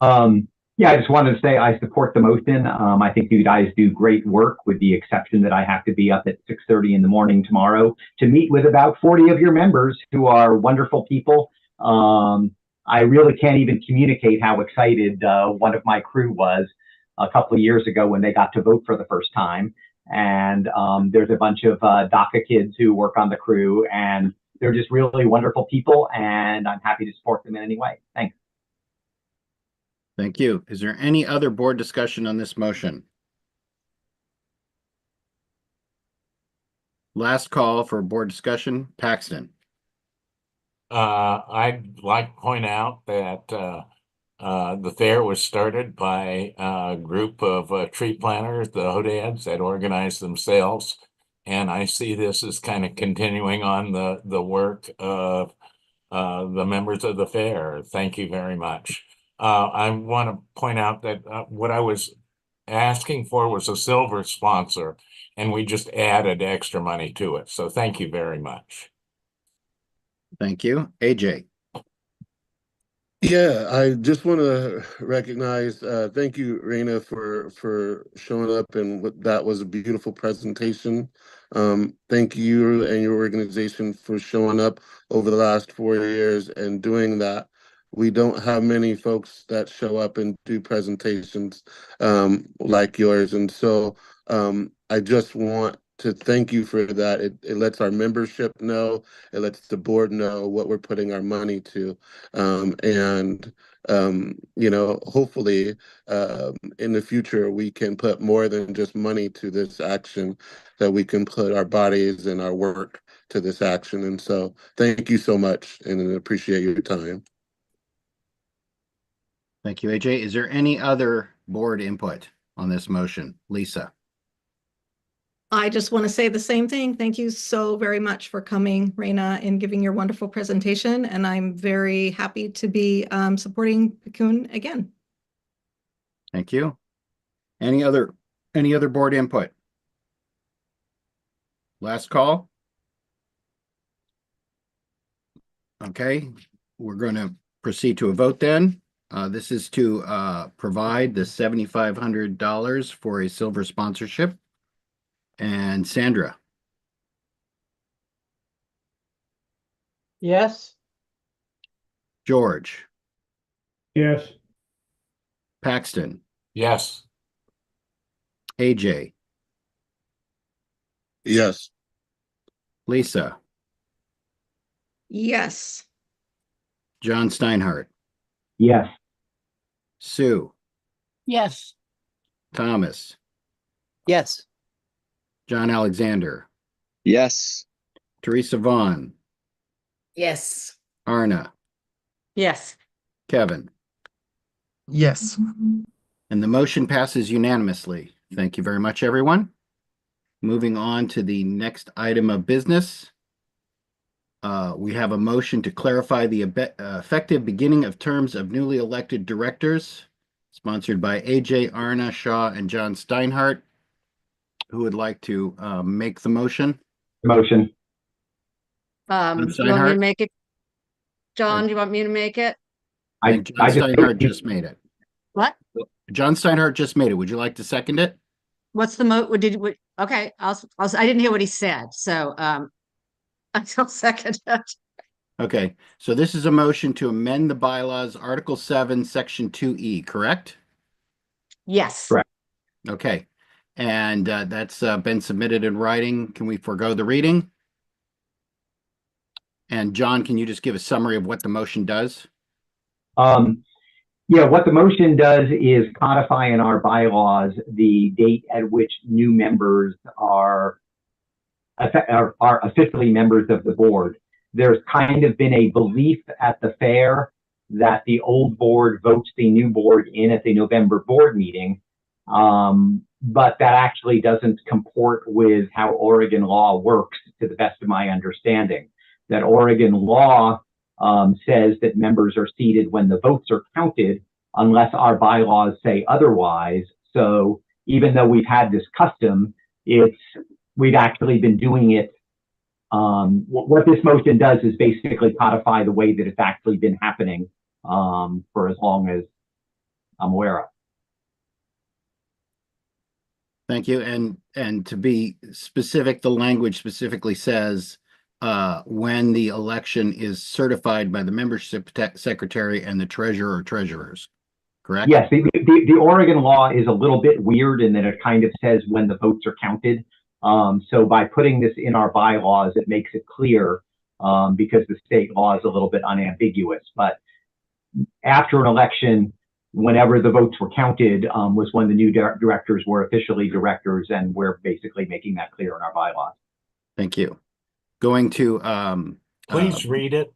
Yeah, I just wanted to say I support the motion. I think you guys do great work, with the exception that I have to be up at 6:30 in the morning tomorrow to meet with about 40 of your members who are wonderful people. I really can't even communicate how excited one of my crew was a couple of years ago when they got to vote for the first time. And there's a bunch of DACA kids who work on the crew, and they're just really wonderful people, and I'm happy to support them in any way. Thanks. Thank you. Is there any other board discussion on this motion? Last call for board discussion. Paxton. I'd like to point out that the fair was started by a group of tree planters, the Hodads, that organized themselves. And I see this as kind of continuing on the work of the members of the fair. Thank you very much. I want to point out that what I was asking for was a silver sponsor, and we just added extra money to it. So thank you very much. Thank you. AJ. Yeah, I just want to recognize, thank you, Raina, for showing up, and that was a beautiful presentation. Thank you and your organization for showing up over the last 4 years and doing that. We don't have many folks that show up and do presentations like yours, and so I just want to thank you for that. It lets our membership know, it lets the board know what we're putting our money to. You know, hopefully in the future we can put more than just money to this action, that we can put our bodies and our work to this action. And so thank you so much, and I appreciate your time. Thank you, AJ. Is there any other board input on this motion? Lisa. I just want to say the same thing. Thank you so very much for coming, Raina, and giving your wonderful presentation. And I'm very happy to be supporting Cocoon again. Thank you. Any other board input? Last call? Okay, we're going to proceed to a vote then. This is to provide the $7,500 for a silver sponsorship. And Sandra, Yes. George, Yes. Paxton, Yes. AJ, Yes. Lisa, Yes. John Steinhardt, Yes. Sue, Yes. Thomas, Yes. John Alexander, Yes. Teresa Vaughn, Yes. Arna, Yes. Kevin. Yes. And the motion passes unanimously. Thank you very much, everyone. Moving on to the next item of business. We have a motion to clarify the effective beginning of terms of newly elected directors, sponsored by AJ, Arna, Shaw, and John Steinhardt. Who would like to make the motion? Motion. You want me to Steinhardt? make it? John, do you want me to make it? I think John Steinhardt just made it. What? John Steinhardt just made it. Would you like to second it? What's the okay, I didn't hear what he said, so I'll second it. Okay, so this is a motion to amend the bylaws, Article 7, Section 2E, correct? Yes. Correct. Okay, and that's been submitted in writing. Can we forego the reading? And John, can you just give a summary of what the motion does? Yeah, what the motion does is codify in our bylaws the date at which new members are officially members of the board. There's kind of been a belief at the fair that the old board votes the new board in at the November board meeting, but that actually doesn't comport with how Oregon law works, to the best of my understanding. That Oregon law says that members are seated when the votes are counted, unless our bylaws say otherwise. So even though we've had this custom, we've actually been doing it. What this motion does is basically codify the way that it's actually been happening for as long as I'm aware of. Thank you. And to be specific, the language specifically says when the election is certified by the membership secretary and the treasurer or treasurers, correct? Yes, the Oregon law is a little bit weird in that it kind of says when the votes are counted. So by putting this in our bylaws, it makes it clear because the state law is a little bit unambiguous. But after an election, whenever the votes were counted was when the new directors were officially directors, and we're basically making that clear in our bylaws. Thank you. Going to Please read it.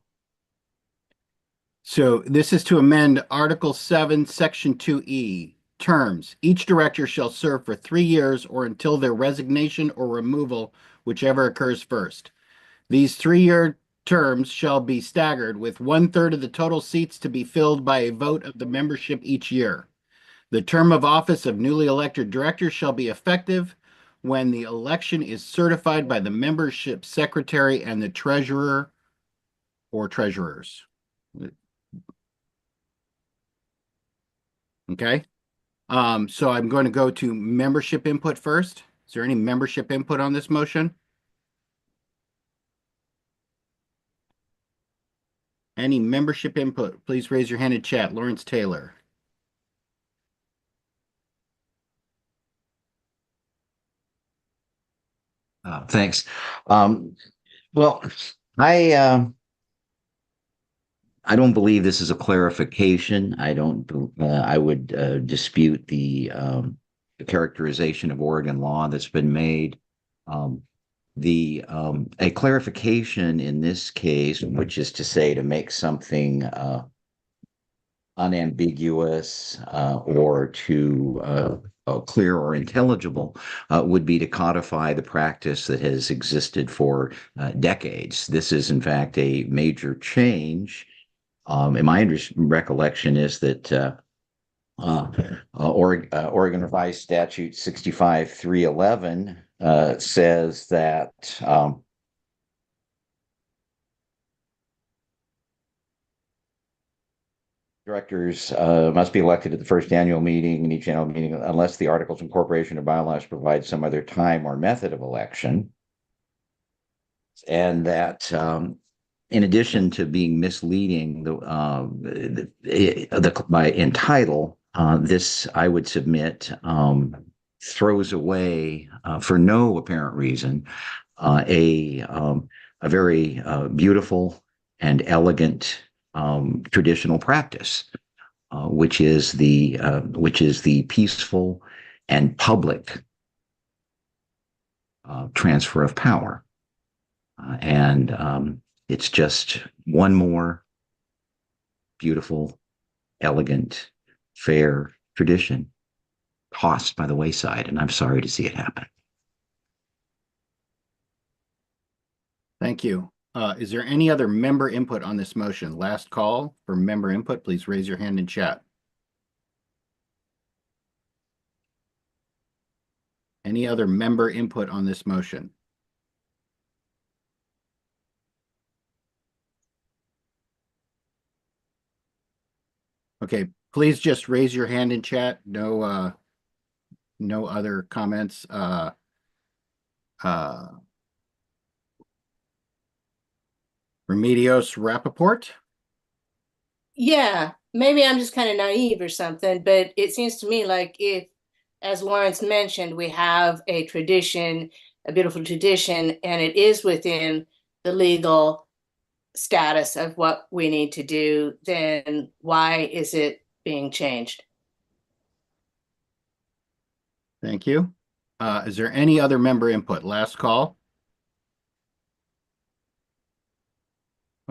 So this is to amend Article 7, Section 2E. Terms. Each director shall serve for 3 years or until their resignation or removal, whichever occurs first. These 3-year terms shall be staggered, with 1/3 of the total seats to be filled by a vote of the membership each year. The term of office of newly elected directors shall be effective when the election is certified by the membership secretary and the treasurer or treasurers. Okay. So I'm going to go to membership input first. Is there any membership input on this motion? Any membership input? Please raise your hand in chat. Lawrence Taylor. Thanks. Well, I don't believe this is a clarification. I don't. I would dispute the characterization of Oregon law that's been made. A clarification in this case, which is to say to make something unambiguous or to clear or intelligible, would be to codify the practice that has existed for decades. This is, in fact, a major change. And my recollection is that Oregon Revised Statute 65-311 says that directors must be elected at the first annual meeting and each annual meeting unless the articles of incorporation or bylaws provide some other time or method of election. And that in addition to being misleading in title, this, I would submit, throws away, for no apparent reason, a very beautiful and elegant traditional practice, which is the peaceful and public transfer of power, and it's just one more beautiful, elegant, fair tradition tossed by the wayside, and I'm sorry to see it happen. Thank you. Is there any other member input on this motion? Last call for member input. Please raise your hand in chat. Any other member input on this motion? Okay, please just raise your hand in chat. No, no other comments. Remedios Rappaport. Yeah, maybe I'm just kind of naive or something, but it seems to me like if, as Lawrence mentioned, we have a tradition, a beautiful tradition, and it is within the legal status of what we need to do, then why is it being changed? Thank you. Is there any other member input? Last call.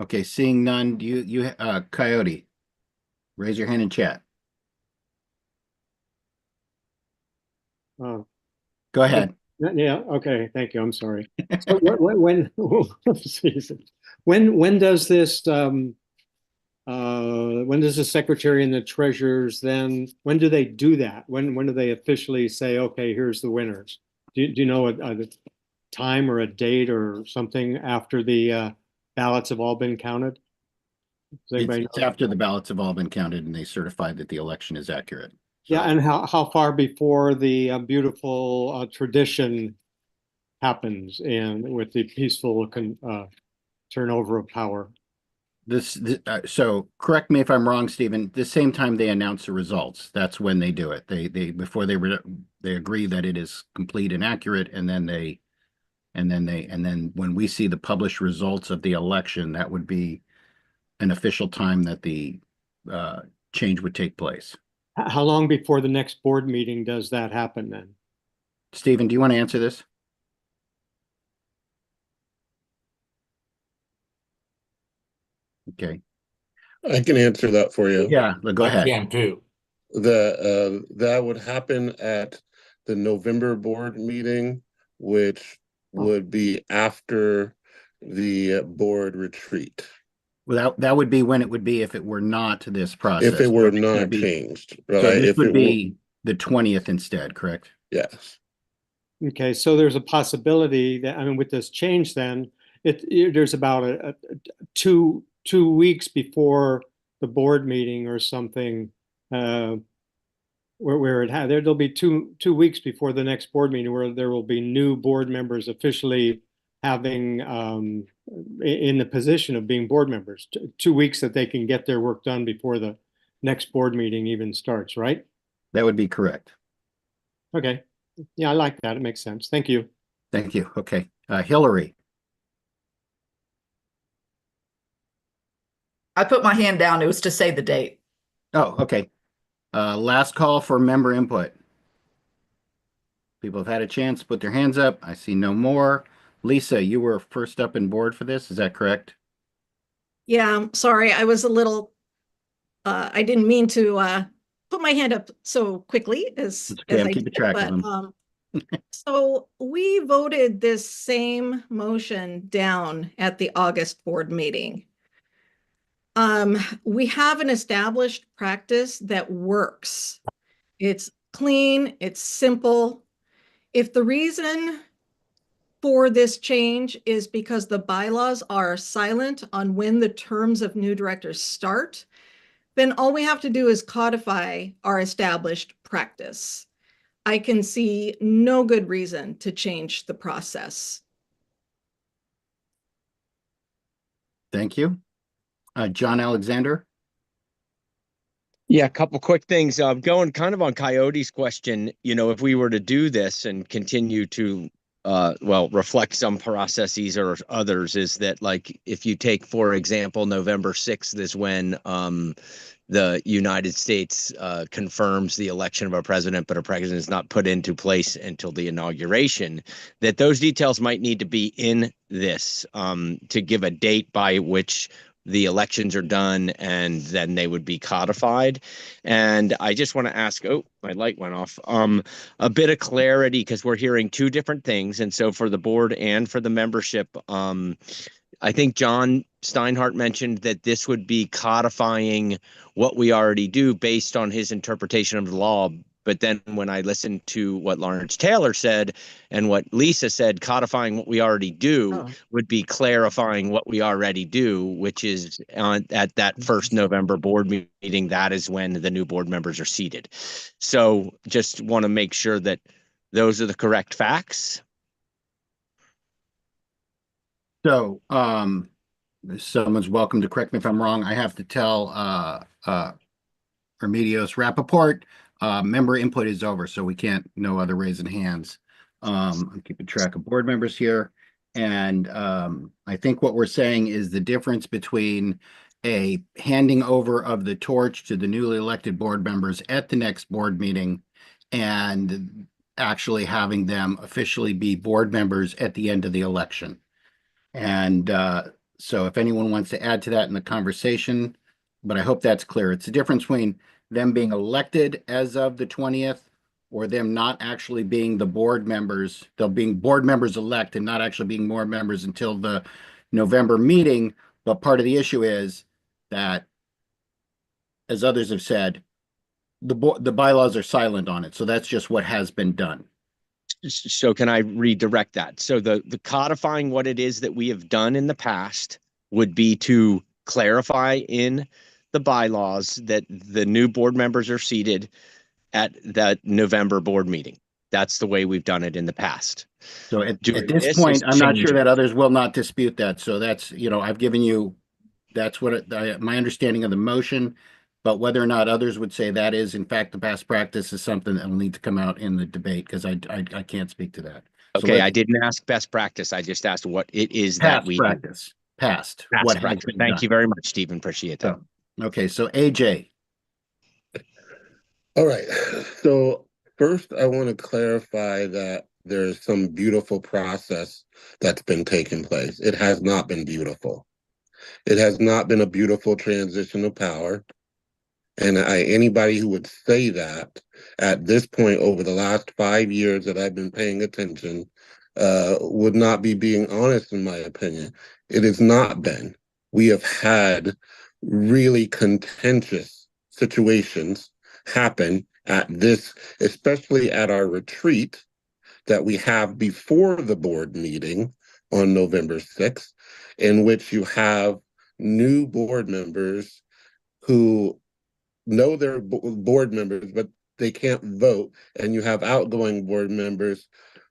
Okay, seeing none, do you Coyote, raise your hand in chat. Oh, Go ahead. yeah. Okay. Thank you. I'm sorry. So when does this when does the secretary and the treasurers then, when do they do that? When do they officially say, okay, here's the winners? Do you know a time or a date or something after the ballots have all been counted? It's after the ballots have all been counted and they certify that the election is accurate. Yeah, and how far before the beautiful tradition happens and with the peaceful turnover of power? So correct me if I'm wrong, Stephen. The same time they announce the results, that's when they do it. They before they agree that it is complete and accurate, and then when we see the published results of the election, that would be an official time that the change would take place. How long before the next board meeting does that happen then? Stephen, do you want to answer this? Okay. I can answer that for you. Yeah, go ahead. I can too. That would happen at the November board meeting, which would be after the board retreat. Well, that would be when it would be if it were not this process. If it were not changed, right? So this if would it be the 20th instead, correct? Yes. Okay, so there's a possibility that, I mean, with this change then, there's about a two weeks before the board meeting or something, where there'll be two weeks before the next board meeting where there will be new board members officially having in the position of being board members. 2 weeks that they can get their work done before the next board meeting even starts, right? That would be correct. Okay. Yeah, I like that. It makes sense. Thank you. Thank you. Okay. Hillary. I put my hand down. It was to say the date. Oh, okay. Last call for member input. People have had a chance to put their hands up. I see no more. Lisa, you were first up in board for this. Is that correct? Yeah, I'm sorry. I was a little, I didn't mean to put my hand up so quickly as It's okay, I'm I keeping did, track of but them. so we voted this same motion down at the August board meeting. We have an established practice that works. It's clean, it's simple. If the reason for this change is because the bylaws are silent on when the terms of new directors start, then all we have to do is codify our established practice. I can see no good reason to change the process. Thank you. John Alexander? Yeah, a couple quick things. Going kind of on Coyote's question, you know, if we were to do this and continue to reflect some processes or others, is that like if you take, for example, November 6th is when the United States confirms the election of a president, but a president is not put into place until the inauguration, that those details might need to be in this to give a date by which the elections are done, and then they would be codified. And I just want to ask, oh, my light went off, a bit of clarity, because we're hearing two different things. And so for the board and for the membership, I think John Steinhardt mentioned that this would be codifying what we already do based on his interpretation of the law. But then when I listened to what Lawrence Taylor said and what Lisa said, codifying what we already do would be clarifying what we already do, which is at that first November board meeting, that is when the new board members are seated. So just want to make sure that those are the correct facts. So, someone's welcome to correct me if I'm wrong. I have to tell Remedios Rappaport, member input is over, so we can't, no other raising hands. I'm keeping track of board members here. And I think what we're saying is the difference between a handing over of the torch to the newly elected board members at the next board meeting and actually having them officially be board members at the end of the election. And so if anyone wants to add to that in the conversation, but I hope that's clear. It's the difference between them being elected as of the 20th or them not actually being the board members. They'll being board members elect and not actually being board members until the November meeting. But part of the issue is that, as others have said, the bylaws are silent on it. So that's just what has been done. So can I redirect that? So the codifying what it is that we have done in the past would be to clarify in the bylaws that the new board members are seated at that November board meeting. That's the way we've done it in the past. So at this point, I'm not sure that others will not dispute that. So that's, you know, I've given you, that's what my understanding of the motion, but whether or not others would say that is in fact the past practice is something that will need to come out in the debate, because I can't speak to that. Okay, I didn't ask best practice. I just asked what it is that we practice. Past what practice. Thank you very much, Stephen. Appreciate that. Okay, so AJ. All right. So first, I want to clarify that there's some beautiful process that's been taking place. It has not been beautiful. It has not been a beautiful transition of power. And anybody who would say that at this point over the last 5 years that I've been paying attention would not be being honest, in my opinion. It has not been. We have had really contentious situations happen at this, especially at our retreat that we have before the board meeting on November 6th, in which you have new board members who know they're board members, but they can't vote. And you have outgoing board members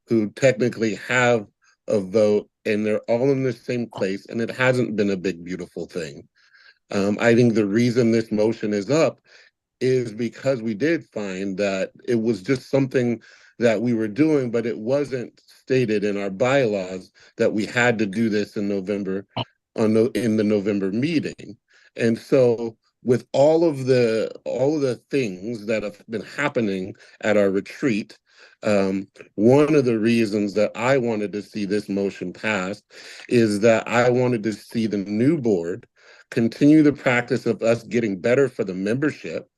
who technically have a vote, and they're all in the same place, and it hasn't been a big, beautiful thing. I think the reason this motion is up is because we did find that it was just something that we were doing, but it wasn't stated in our bylaws that we had to do this in November in the November meeting. And so with all of the things that have been happening at our retreat, one of the reasons that I wanted to see this motion passed is that I wanted to see the new board continue the practice of us getting better for the membership,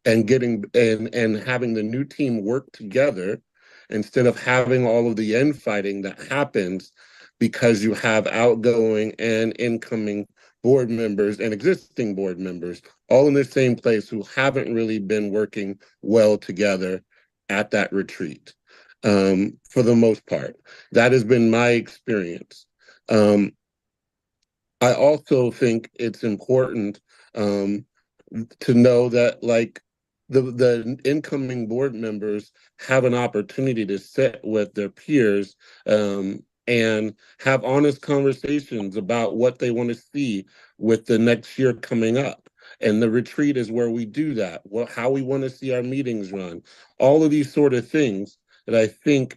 and getting and having the new team work together instead of having all of the infighting that happens because you have outgoing and incoming board members and existing board members all in the same place who haven't really been working well together at that retreat. For the most part, that has been my experience. I also think it's important to know that like the incoming board members have an opportunity to sit with their peers and have honest conversations about what they want to see with the next year coming up. And the retreat is where we do that, how we want to see our meetings run, all of these sort of things that I think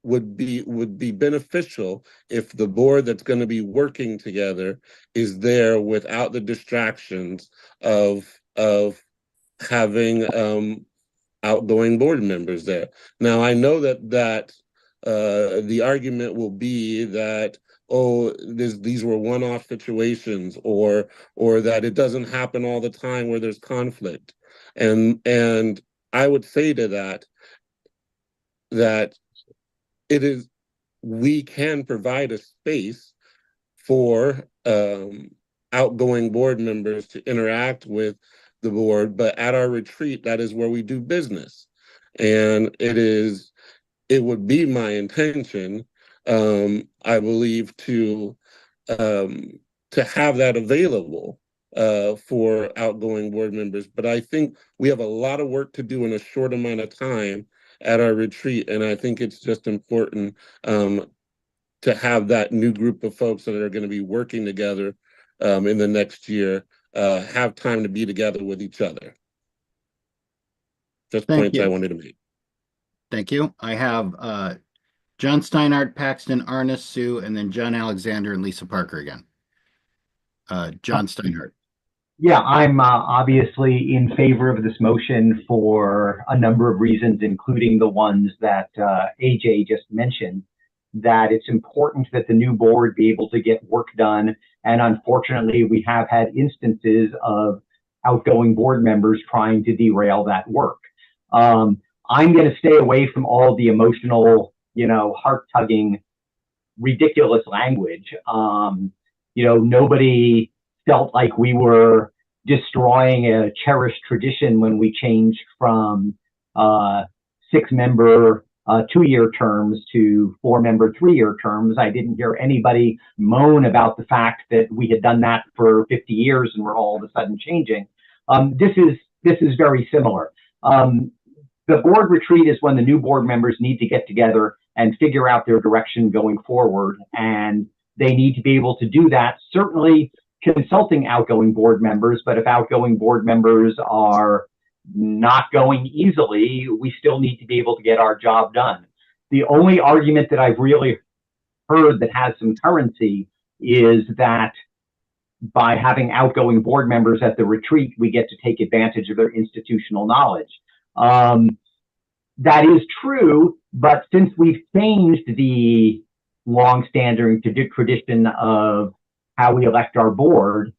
would be beneficial if the board that's going to be working together is there without the distractions of having outgoing board members there. Now I know that the argument will be that these were one-off situations or that it doesn't happen all the time where there's conflict, and I would say to that we can provide a space for outgoing board members to interact with the board, but at our retreat, that is where we do business. And it would be my intention, I believe, to have that available for outgoing board members. But I think we have a lot of work to do in a short amount of time at our retreat, and I think it's just important to have that new group of folks that are going to be working together in the next year have time to be together with each other. Just points I wanted to make. Thank you. I have John Steinhardt, Paxton, Arnis, Sue, and then John Alexander and Lisa Parker again. John Steinhardt. Yeah, I'm obviously in favor of this motion for a number of reasons, including the ones that AJ just mentioned, that it's important that the new board be able to get work done. And unfortunately, we have had instances of outgoing board members trying to derail that work. I'm going to stay away from all the emotional, heart-tugging, ridiculous language. Nobody felt like we were destroying a cherished tradition when we changed from 6-member 2-year terms to 4-member 3-year terms. I didn't hear anybody moan about the fact that we had done that for 50 years and we're all of a sudden changing. This is very similar. The board retreat is when the new board members need to get together and figure out their direction going forward, and they need to be able to do that, certainly consulting outgoing board members, but if outgoing board members are not going easily, we still need to be able to get our job done. The only argument that I've really heard that has some currency is that by having outgoing board members at the retreat, we get to take advantage of their institutional knowledge. That is true, but since we've changed the long-standing tradition of how we elect our board,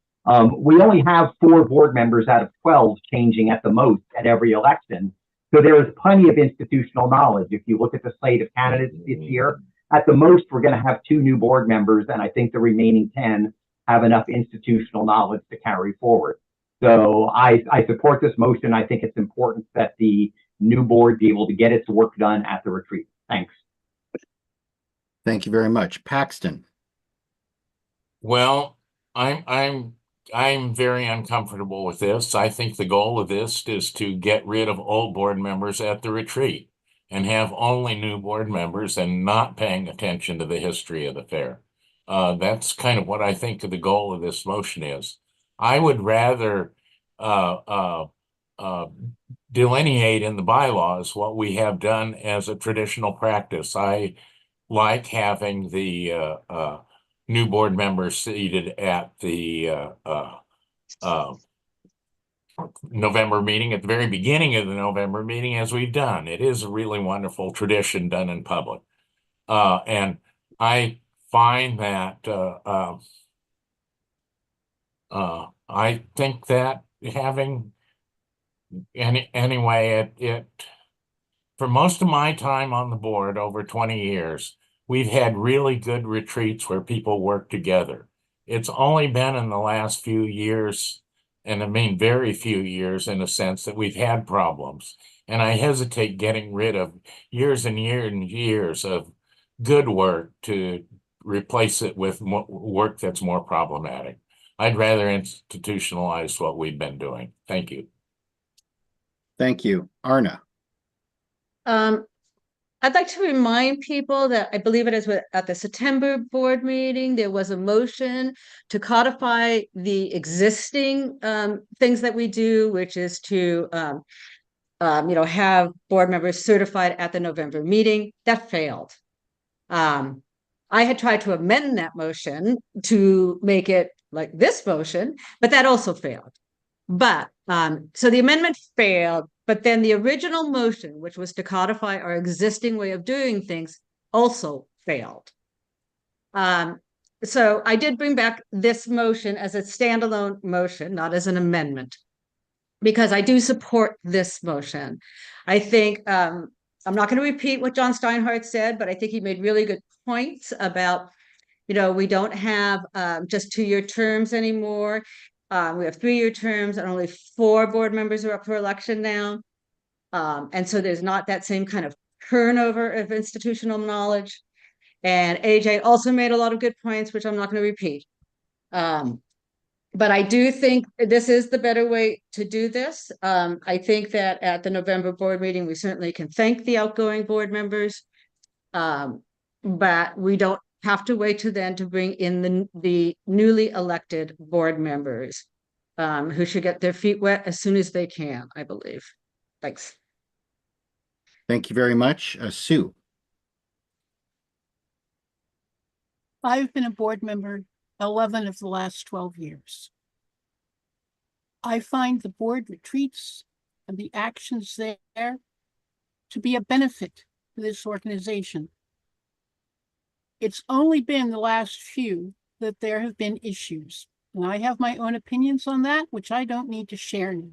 we only have 4 board members out of 12 changing at the most at every election. So there is plenty of institutional knowledge. If you look at the slate of candidates this year, at the most, we're going to have 2 new board members, and I think the remaining 10 have enough institutional knowledge to carry forward. So I support this motion. I think it's important that the new board be able to get its work done at the retreat. Thanks. Thank you very much. Paxton. Well, I'm very uncomfortable with this. I think the goal of this is to get rid of old board members at the retreat and have only new board members and not paying attention to the history of the fair. That's kind of what I think the goal of this motion is. I would rather delineate in the bylaws what we have done as a traditional practice. I like having the new board members seated at the November meeting, at the very beginning of the November meeting, as we've done. It is a really wonderful tradition done in public. And I find that I think that having anyway, for most of my time on the board, over 20 years, we've had really good retreats where people work together. It's only been in the last few years, and I mean very few years in a sense, that we've had problems. And I hesitate getting rid of years and years and years of good work to replace it with work that's more problematic. I'd rather institutionalize what we've been doing. Thank you. Thank you. Arna. I'd like to remind people that I believe it is at the September board meeting, there was a motion to codify the existing things that we do, which is to have board members certified at the November meeting. That failed. I had tried to amend that motion to make it like this motion, but that also failed. But so the amendment failed, but then the original motion, which was to codify our existing way of doing things, also failed. So I did bring back this motion as a standalone motion, not as an amendment, because I do support this motion. I think I'm not going to repeat what John Steinhardt said, but I think he made really good points about, we don't have just 2-year terms anymore. We have 3-year terms, and only 4 board members are up for election now. And so there's not that same kind of turnover of institutional knowledge. And AJ also made a lot of good points, which I'm not going to repeat. But I do think this is the better way to do this. I think that at the November board meeting, we certainly can thank the outgoing board members. But we don't have to wait till then to bring in the newly elected board members who should get their feet wet as soon as they can, I believe. Thanks. Thank you very much. Sue. I've been a board member 11 of the last 12 years. I find the board retreats and the actions there to be a benefit to this organization. It's only been the last few that there have been issues, and I have my own opinions on that, which I don't need to share now.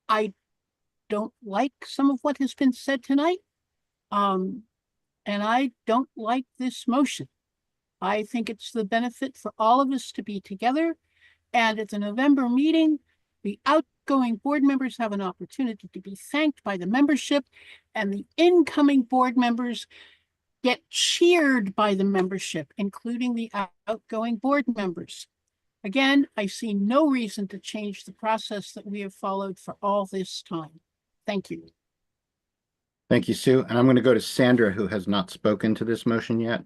I don't like some of what has been said tonight, and I don't like this motion. I think it's the benefit for all of us to be together, and at the November meeting, the outgoing board members have an opportunity to be thanked by the membership, and the incoming board members get cheered by the membership, including the outgoing board members. Again, I see no reason to change the process that we have followed for all this time. Thank you. Thank you, Sue. And I'm going to go to Sandra, who has not spoken to this motion yet.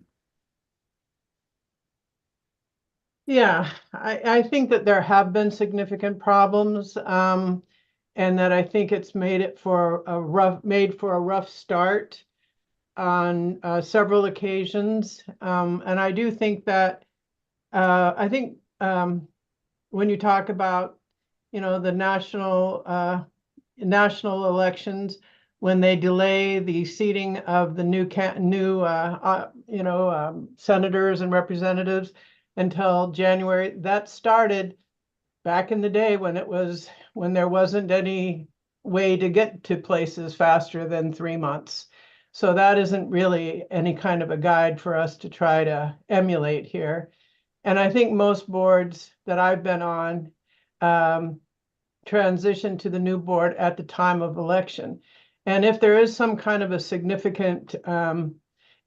Yeah, I think that there have been significant problems, and that I think it's made for a rough start on several occasions. And I do think that when you talk about, the national elections, when they delay the seating of the new senators and representatives until January, that started back in the day when there wasn't any way to get to places faster than 3 months. So that isn't really any kind of a guide for us to try to emulate here. And I think most boards that I've been on transition to the new board at the time of election. And if there is some kind of a significant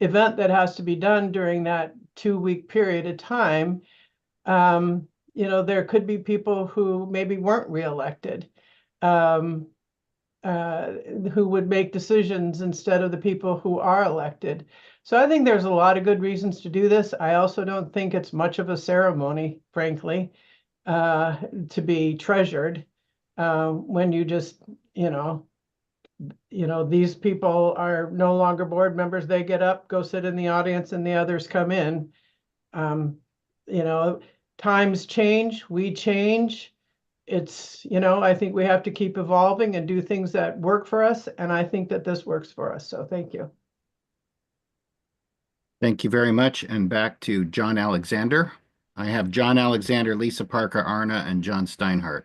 event that has to be done during that 2-week period of time, there could be people who maybe weren't reelected, who would make decisions instead of the people who are elected. So I think there's a lot of good reasons to do this. I also don't think it's much of a ceremony, frankly, to be treasured when you just, these people are no longer board members. They get up, go sit in the audience, and the others come in. Times change, we change. It's, I think we have to keep evolving and do things that work for us. And I think that this works for us. So thank you. Thank you very much. And back to John Alexander. I have John Alexander, Lisa Parker, Arna, and John Steinhardt.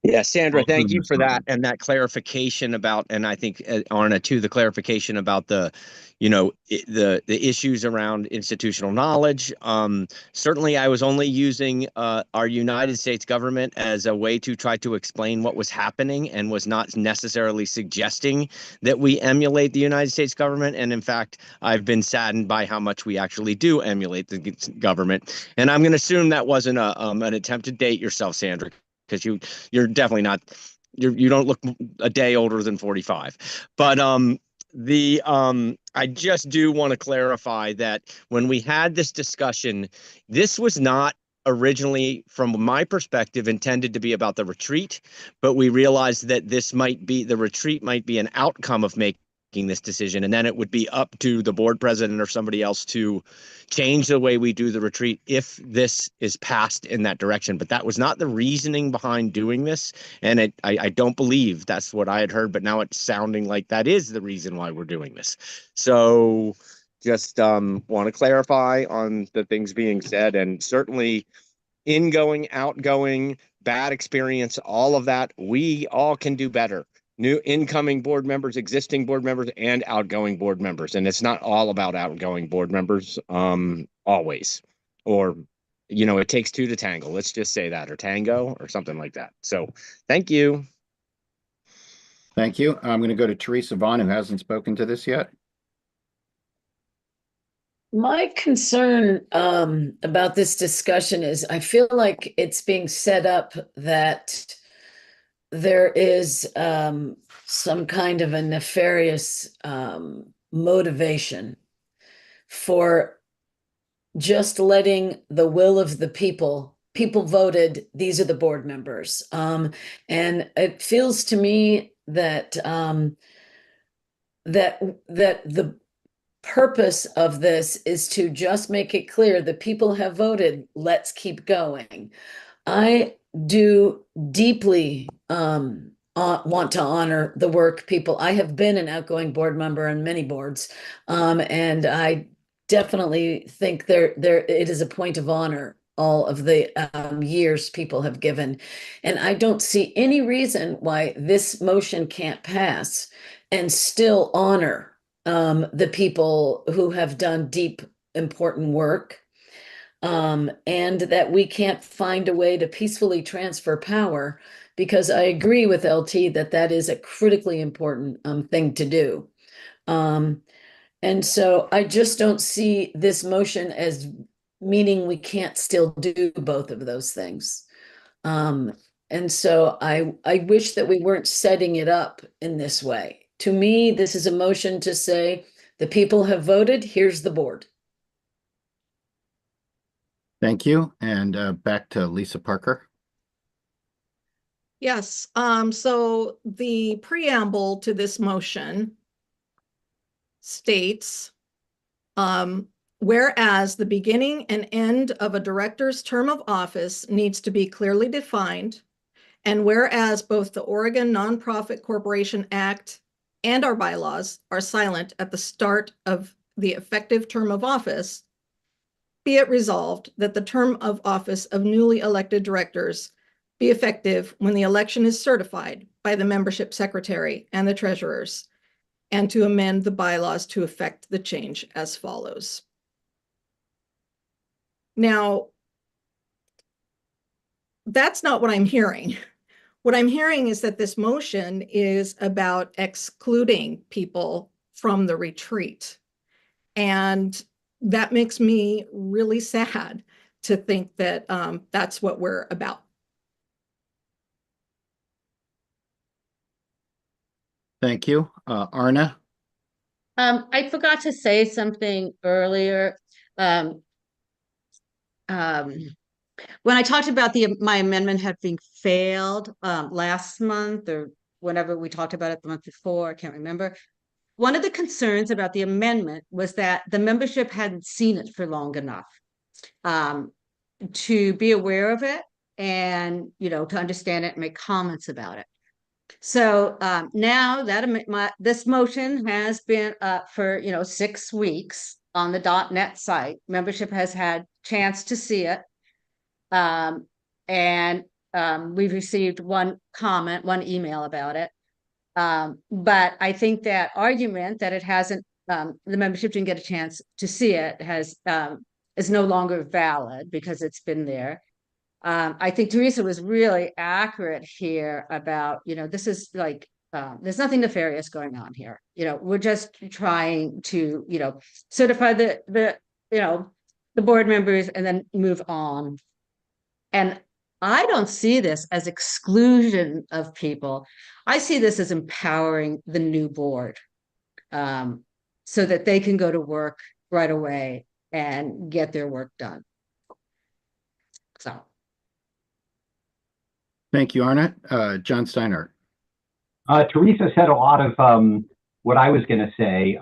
Yeah, Sandra, Also thank you this for that time. and that clarification about, and I think Arna too, the clarification about the, you know, the issues around institutional knowledge. Certainly, I was only using our United States government as a way to try to explain what was happening, and was not necessarily suggesting that we emulate the United States government. And in fact, I've been saddened by how much we actually do emulate the government. And I'm going to assume that wasn't an attempt to date yourself, Sandra, because you're definitely not, you don't look a day older than 45. But I just do want to clarify that when we had this discussion, this was not originally, from my perspective, intended to be about the retreat, but we realized that the retreat might be an outcome of making this decision, and then it would be up to the board president or somebody else to change the way we do the retreat if this is passed in that direction. But that was not the reasoning behind doing this, and I don't believe that's what I had heard, but now it's sounding like that is the reason why we're doing this. So just want to clarify on the things being said, and certainly ingoing, outgoing, bad experience, all of that, we all can do better. New incoming board members, existing board members, and outgoing board members. And it's not all about outgoing board members, always. Or, you know, it takes two to tango. Let's just say that, or tango, or something like that. So thank you. Thank you. I'm going to go to Teresa Vaughn, who hasn't spoken to this yet. My concern about this discussion is I feel like it's being set up that there is some kind of a nefarious motivation for just letting the will of the people voted, these are the board members. And it feels to me that that the purpose of this is to just make it clear the people have voted, let's keep going. I do deeply want to honor the work people. I have been an outgoing board member on many boards, and I definitely think it is a point of honor, all of the years people have given. And I don't see any reason why this motion can't pass and still honor the people who have done deep, important work. And that we can't find a way to peacefully transfer power, because I agree with LT that is a critically important thing to do. And so I just don't see this motion as meaning we can't still do both of those things. And so I wish that we weren't setting it up in this way. To me, this is a motion to say the people have voted, here's the board. Thank you. And back to Lisa Parker. Yes, so the preamble to this motion states, whereas the beginning and end of a director's term of office needs to be clearly defined, and whereas both the Oregon Nonprofit Corporation Act and our bylaws are silent at the start of the effective term of office, be it resolved that the term of office of newly elected directors be effective when the election is certified by the membership secretary and the treasurers, and to amend the bylaws to effect the change as follows. Now, that's not what I'm hearing. What I'm hearing is that this motion is about excluding people from the retreat. And that makes me really sad to think that that's what we're about. Thank you. Arna? I forgot to say something earlier. When I talked about my amendment having failed last month, or whenever we talked about it the month before, I can't remember. One of the concerns about the amendment was that the membership hadn't seen it for long enough to be aware of it and, you know, to understand it and make comments about it. So now that this motion has been up for, 6 weeks on the .net site, membership has had chance to see it. And we've received one comment, one email about it. But I think that argument that it hasn't, the membership didn't get a chance to see it is no longer valid because it's been there. I think Teresa was really accurate here about, this is like, there's nothing nefarious going on here. We're just trying to, certify the board members and then move on. And I don't see this as exclusion of people. I see this as empowering the new board, so that they can go to work right away and get their work done. So. Thank you, Arna. John Steinhardt. Teresa said a lot of what I was going to say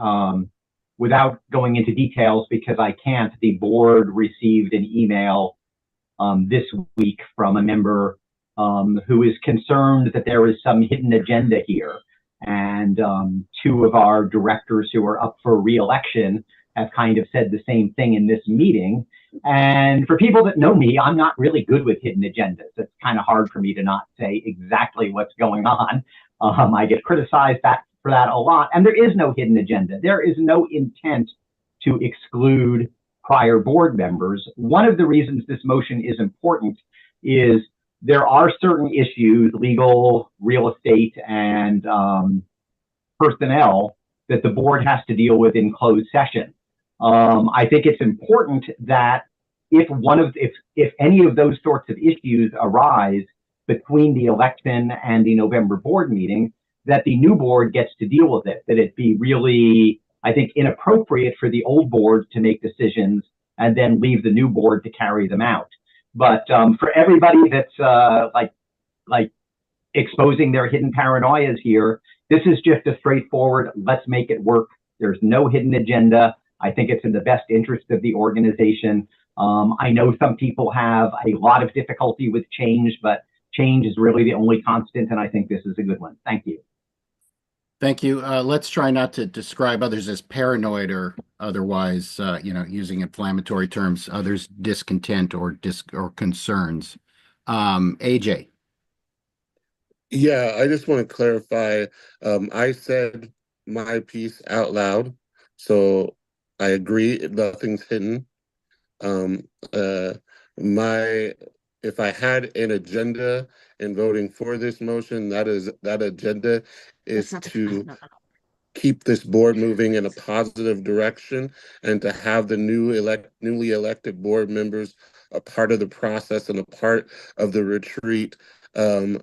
without going into details because I can't. The board received an email this week from a member who is concerned that there is some hidden agenda here. And two of our directors who are up for re-election have kind of said the same thing in this meeting. And for people that know me, I'm not really good with hidden agendas. It's kind of hard for me to not say exactly what's going on. I get criticized for that a lot. And there is no hidden agenda. There is no intent to exclude prior board members. One of the reasons this motion is important is there are certain issues, legal, real estate, and personnel, that the board has to deal with in closed session. I think it's important that if any of those sorts of issues arise between the election and the November board meeting, that the new board gets to deal with it, that it be really, I think, inappropriate for the old board to make decisions and then leave the new board to carry them out. But for everybody that's like exposing their hidden paranoias here, this is just a straightforward, let's make it work. There's no hidden agenda. I think it's in the best interest of the organization. I know some people have a lot of difficulty with change, but change is really the only constant, and I think this is a good one. Thank you. Thank you. Let's try not to describe others as paranoid or otherwise, using inflammatory terms, others discontent or concerns. AJ. Yeah, I just want to clarify. I said my piece out loud, so I agree. Nothing's hidden. If I had an agenda in voting for this motion, that agenda is to keep this board moving in a positive direction and to have the newly elected board members a part of the process and a part of the retreat, and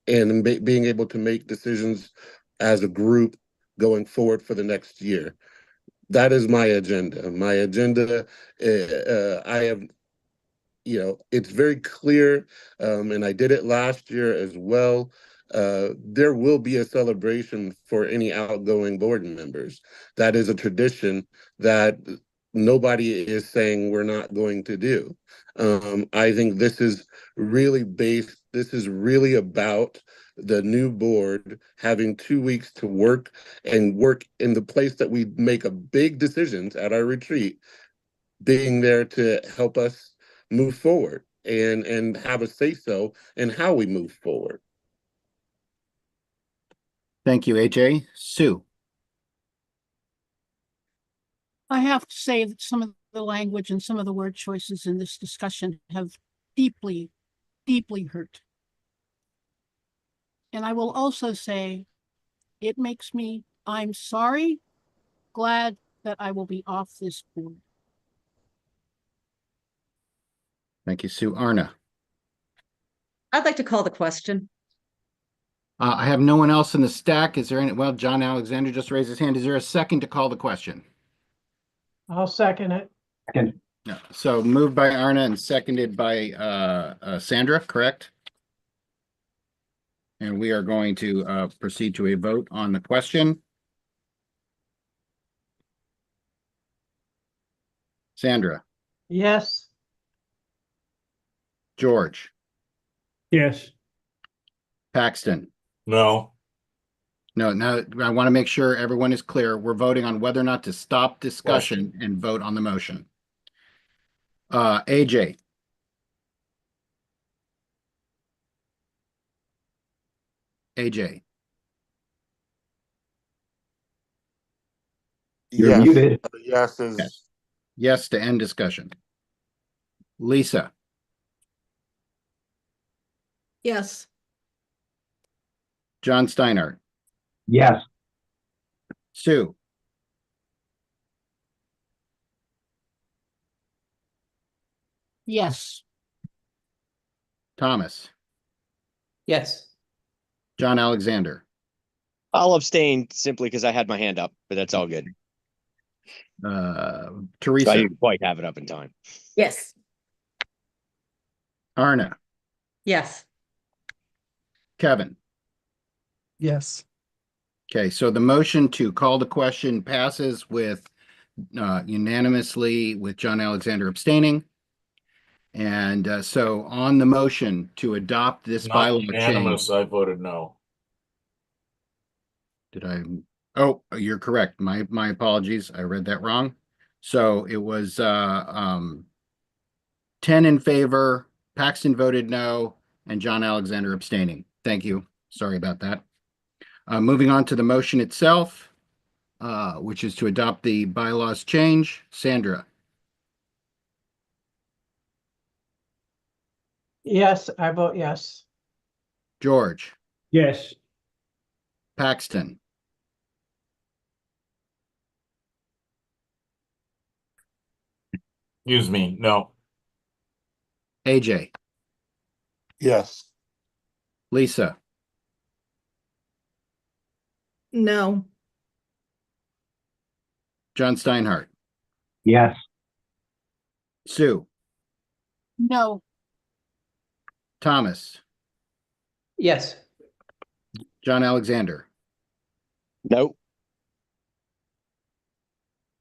being able to make decisions as a group going forward for the next year. That is my agenda. My agenda, I have, it's very clear, and I did it last year as well. There will be a celebration for any outgoing board members. That is a tradition that nobody is saying we're not going to do. I think this is really about the new board having 2 weeks to work in the place that we make a big decisions at our retreat, being there to help us move forward and have a say-so in how we move forward. Thank you, AJ. Sue. I have to say that some of the language and some of the word choices in this discussion have deeply, deeply hurt. And I will also say, it makes me, I'm sorry, glad that I will be off this board. Thank you, Sue. Arna. I'd like to call the question. I have no one else in the stack. Is there any? Well, John Alexander just raised his hand. Is there a second to call the question? I'll second it. Second. Yeah. So moved by Arna and seconded by Sandra, correct? And we are going to proceed to a vote on the question. Sandra. Yes. George. Yes. Paxton. No. No, I want to make sure everyone is clear. We're voting on whether or not to stop discussion and vote on the motion. AJ. AJ, You're Yes. muted. Yes is Yes. Yes to end discussion. Lisa, Yes. John Steinhardt, Yes. Sue, Yes. Thomas, Yes. John Alexander, I'll abstain simply because I had my hand up, but that's all good. So I Teresa, didn't quite have it up in time. Yes. Arna, Yes. Kevin. Yes. Okay, so the motion to call the question passes with unanimously with John Alexander abstaining. And so on the motion to adopt this Not bylaw change, unanimous, I voted no. did I? Oh, you're correct. My apologies. I read that wrong. So it was 10 in favor, Paxton voted no, and John Alexander abstaining. Thank you. Sorry about that. Moving on to the motion itself, which is to adopt the bylaws change. Sandra, Yes, I vote yes. George, Yes. Paxton, Excuse me, no. AJ, yes. Lisa, No. John Steinhardt, Yes. Sue, No. Thomas, Yes. John Alexander, Nope.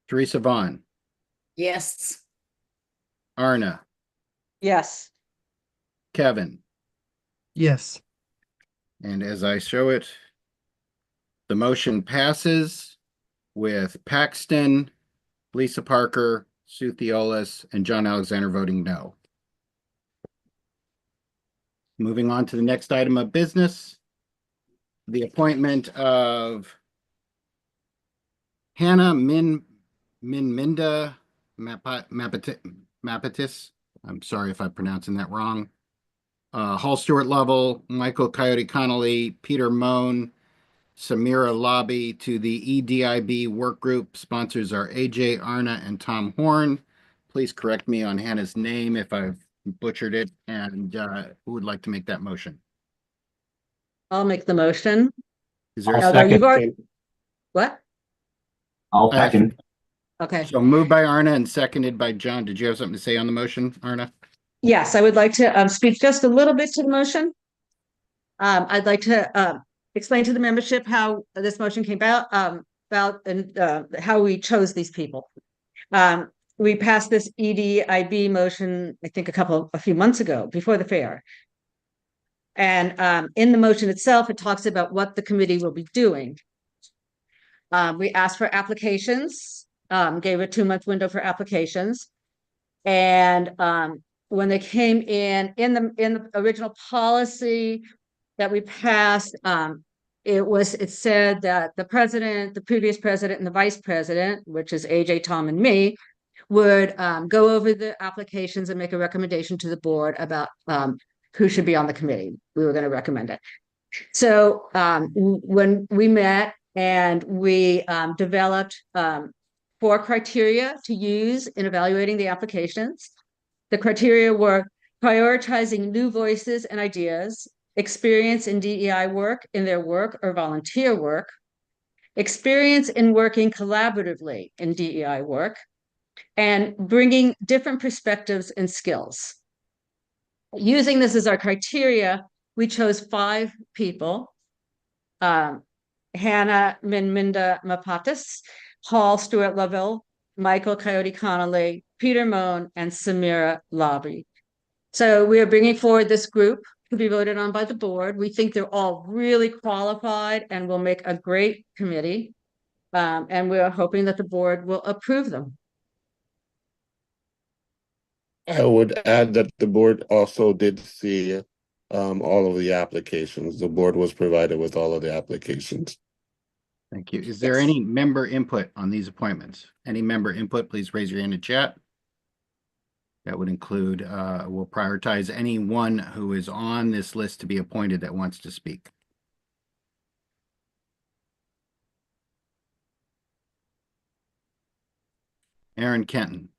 Teresa Vaughn, Yes. Arna, Yes. Kevin, Yes. and as I show it, the motion passes with Paxton, Lisa Parker, Sue Theolis, and John Alexander voting no. Moving on to the next item of business, the appointment of Hannah Minminda Mapatis. I'm sorry if I'm pronouncing that wrong. Hall Stewart Lovell, Michael Coyote Connolly, Peter Moan, Samira Lobby to the EDIB work group. Sponsors are AJ, Arna, and Tom Horn. Please correct me on Hannah's name if I've butchered it. And who would like to make that motion? I'll make the motion. Is there a Although you've second? already, what? I'll second. Okay. So moved by Arna and seconded by John. Did you have something to say on the motion, Arna? Yes, I would like to speak just a little bit to the motion. I'd like to explain to the membership how this motion came about and how we chose these people. We passed this EDIB motion, I think a few months ago, before the fair. And in the motion itself, it talks about what the committee will be doing. We asked for applications, gave a 2-month window for applications. And when they came in the original policy that we passed, it said that the president, the previous president, and the vice president, which is AJ, Tom, and me, would go over the applications and make a recommendation to the board about who should be on the committee. We were going to recommend it. So when we met and we developed 4 criteria to use in evaluating the applications. The criteria were prioritizing new voices and ideas, experience in DEI work in their work or volunteer work, experience in working collaboratively in DEI work, and bringing different perspectives and skills. Using this as our criteria, we chose 5 people. Hannah Minminda Mapatis, Hall Stewart Lovell, Michael Coyote Connolly, Peter Moan, and Samira Lobby. So we are bringing forward this group to be voted on by the board. We think they're all really qualified and will make a great committee. And we are hoping that the board will approve them. I would add that the board also did see all of the applications. The board was provided with all of the applications. Thank you. Is there any member input on these appointments? Any member input, please raise your hand in chat. That would include, we'll prioritize anyone who is on this list to be appointed that wants to speak. Aaron Kenton.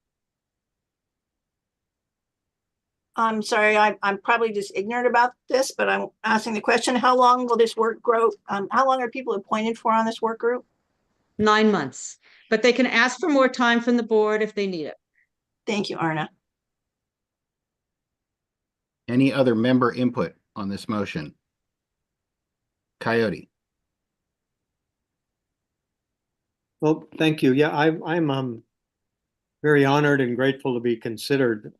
I'm sorry, I'm probably just ignorant about this, but I'm asking the question, how long will this work group, how long are people appointed for on this work group? 9 months, but they can ask for more time from the board if they need it. Thank you, Arna. Any other member input on this motion? Coyote. Well, thank you. Yeah, I'm very honored and grateful to be considered.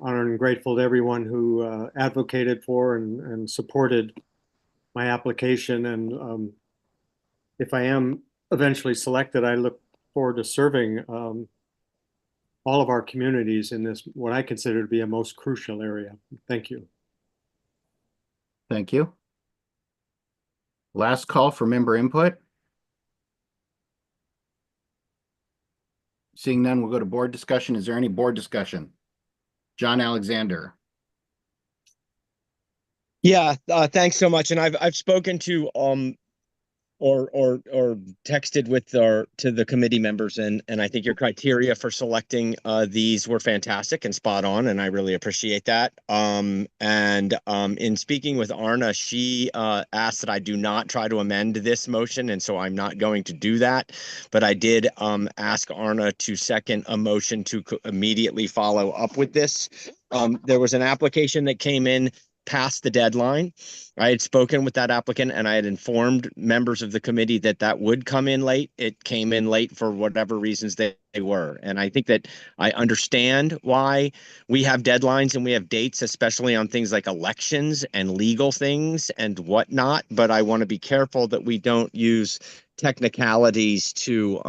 Honored and grateful to everyone who advocated for and supported my application. And if I am eventually selected, I look forward to serving all of our communities in this, what I consider to be a most crucial area. Thank you. Thank you. Last call for member input. Seeing none, we'll go to board discussion. Is there any board discussion? John Alexander. Yeah, thanks so much. And I've spoken to or texted with to the committee members, and I think your criteria for selecting these were fantastic and spot on, and I really appreciate that. In speaking with Arna, she asked that I do not try to amend this motion, and so I'm not going to do that. But I did ask Arna to second a motion to immediately follow up with this. There was an application that came in past the deadline. I had spoken with that applicant and I had informed members of the committee that that would come in late. It came in late for whatever reasons they were. And I think that I understand why we have deadlines and we have dates, especially on things like elections and legal things and whatnot. But I want to be careful that we don't use technicalities to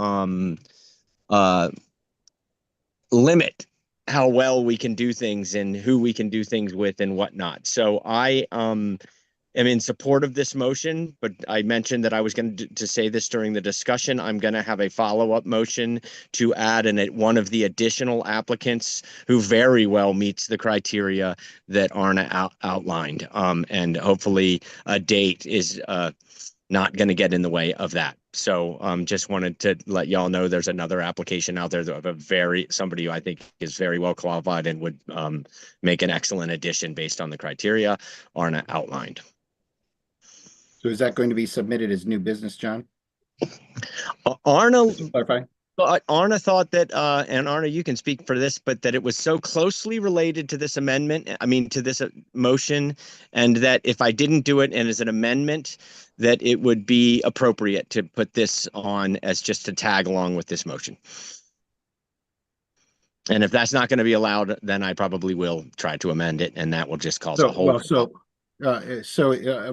limit how well we can do things and who we can do things with and whatnot. So I am in support of this motion, but I mentioned that I was going to say this during the discussion. I'm going to have a follow-up motion to add one of the additional applicants who very well meets the criteria that Arna outlined. And hopefully a date is not going to get in the way of that. So just wanted to let y'all know there's another application out there of somebody who I think is very well qualified and would make an excellent addition based on the criteria Arna outlined. So is that going to be submitted as new business, John? Arna, clarify. Arna thought that, and Arna, you can speak for this, but that it was so closely related to this amendment, to this motion, and that if I didn't do it and as an amendment, that it would be appropriate to put this on as just to tag along with this motion. And if that's not going to be allowed, then I probably will try to amend it, and that will just cause a whole.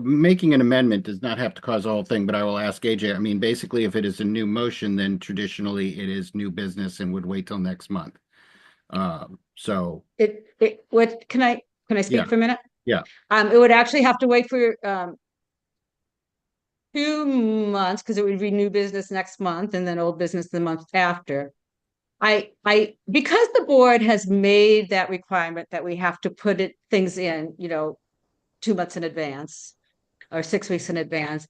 Making an amendment does not have to cause the whole thing, but I will ask AJ. I mean, basically, if it is a new motion, then traditionally it is new business and would wait till next month. Can I speak for a minute? Yeah. It would actually have to wait for 2 months because it would be new business next month and then old business the month after. Because the board has made that requirement that we have to put things in, 2 months in advance or 6 weeks in advance.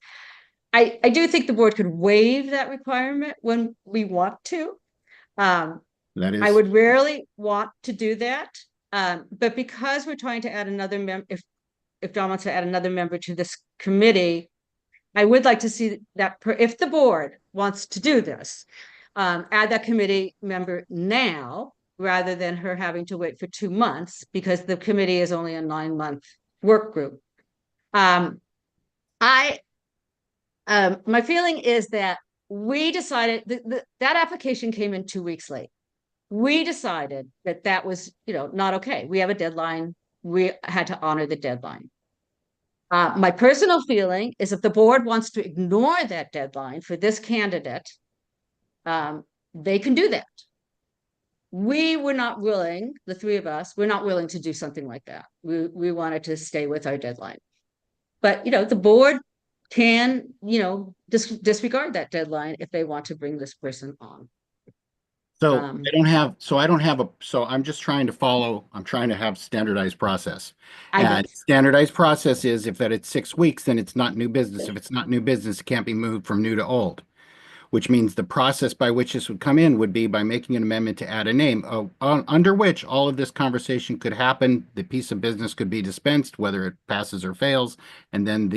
I do think the board could waive that requirement when we want to. I would rarely want to do that. But because we're trying to add another member, if John wants to add another member to this committee, I would like to see that if the board wants to do this, add that committee member now rather than her having to wait for 2 months because the committee is only a 9-month work group. My feeling is that we decided that application came in 2 weeks late. We decided that was, not okay. We have a deadline. We had to honor the deadline. My personal feeling is if the board wants to ignore that deadline for this candidate, they can do that. we were not willing, the three of us, we're not willing to do something like that. We wanted to stay with our deadline. But, the board can, disregard that deadline if they want to bring this person on. So Um, I'm just trying to follow, I'm trying to have standardized process. I And get- standardized process is if that it's 6 weeks, then it's not new business. If it's not new business, it can't be moved from new to old. Which means the process by which this would come in would be by making an amendment to add a name, under which all of this conversation could happen. The piece of business could be dispensed, whether it passes or fails, and then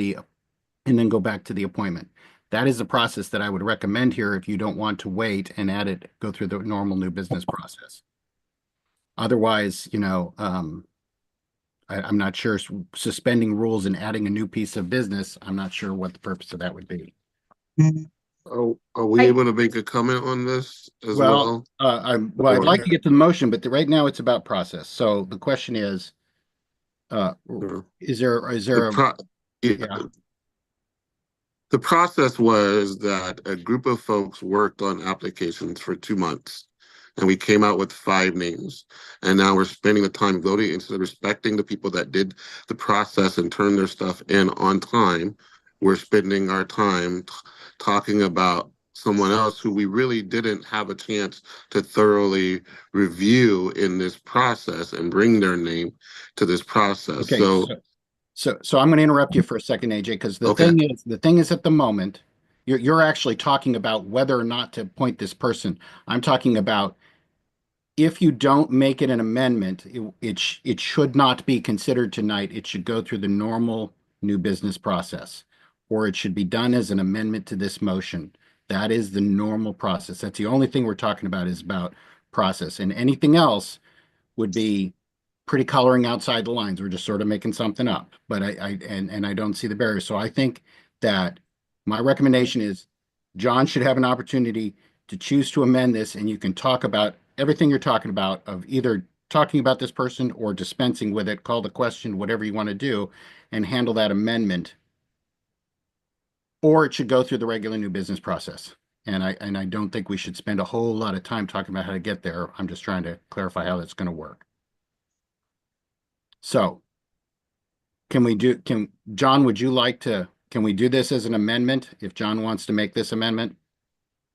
go back to the appointment. That is the process that I would recommend here if you don't want to wait and go through the normal new business process. Otherwise, I'm not sure suspending rules and adding a new piece of business. I'm not sure what the purpose of that would be. Are we able to make a comment on this as well? I'd like to get to the motion, but right now it's about process. So the question is, is there The process was that a group of folks worked on applications for 2 months, and we came out with 5 names. And now we're spending the time voting instead of respecting the people that did the process and turned their stuff in on time. We're spending our time talking about someone else who we really didn't have a chance to thoroughly review in this process and bring their name to this process. Okay, so I'm going to interrupt you for a second, AJ, because the thing is at the moment, you're actually talking about whether or not to appoint this person. I'm talking about if you don't make it an amendment, it should not be considered tonight. It should go through the normal new business process, or it should be done as an amendment to this motion. That is the normal process. That's the only thing we're talking about is about process, and anything else would be pretty coloring outside the lines. We're just sort of making something up, but I don't see the barrier. So I think that my recommendation is John should have an opportunity to choose to amend this, and you can talk about everything you're talking about of either talking about this person or dispensing with it, call the question, whatever you want to do, and handle that amendment. Or it should go through the regular new business process. And I don't think we should spend a whole lot of time talking about how to get there. I'm just trying to clarify how that's going to work. So John, can we do this as an amendment if John wants to make this amendment?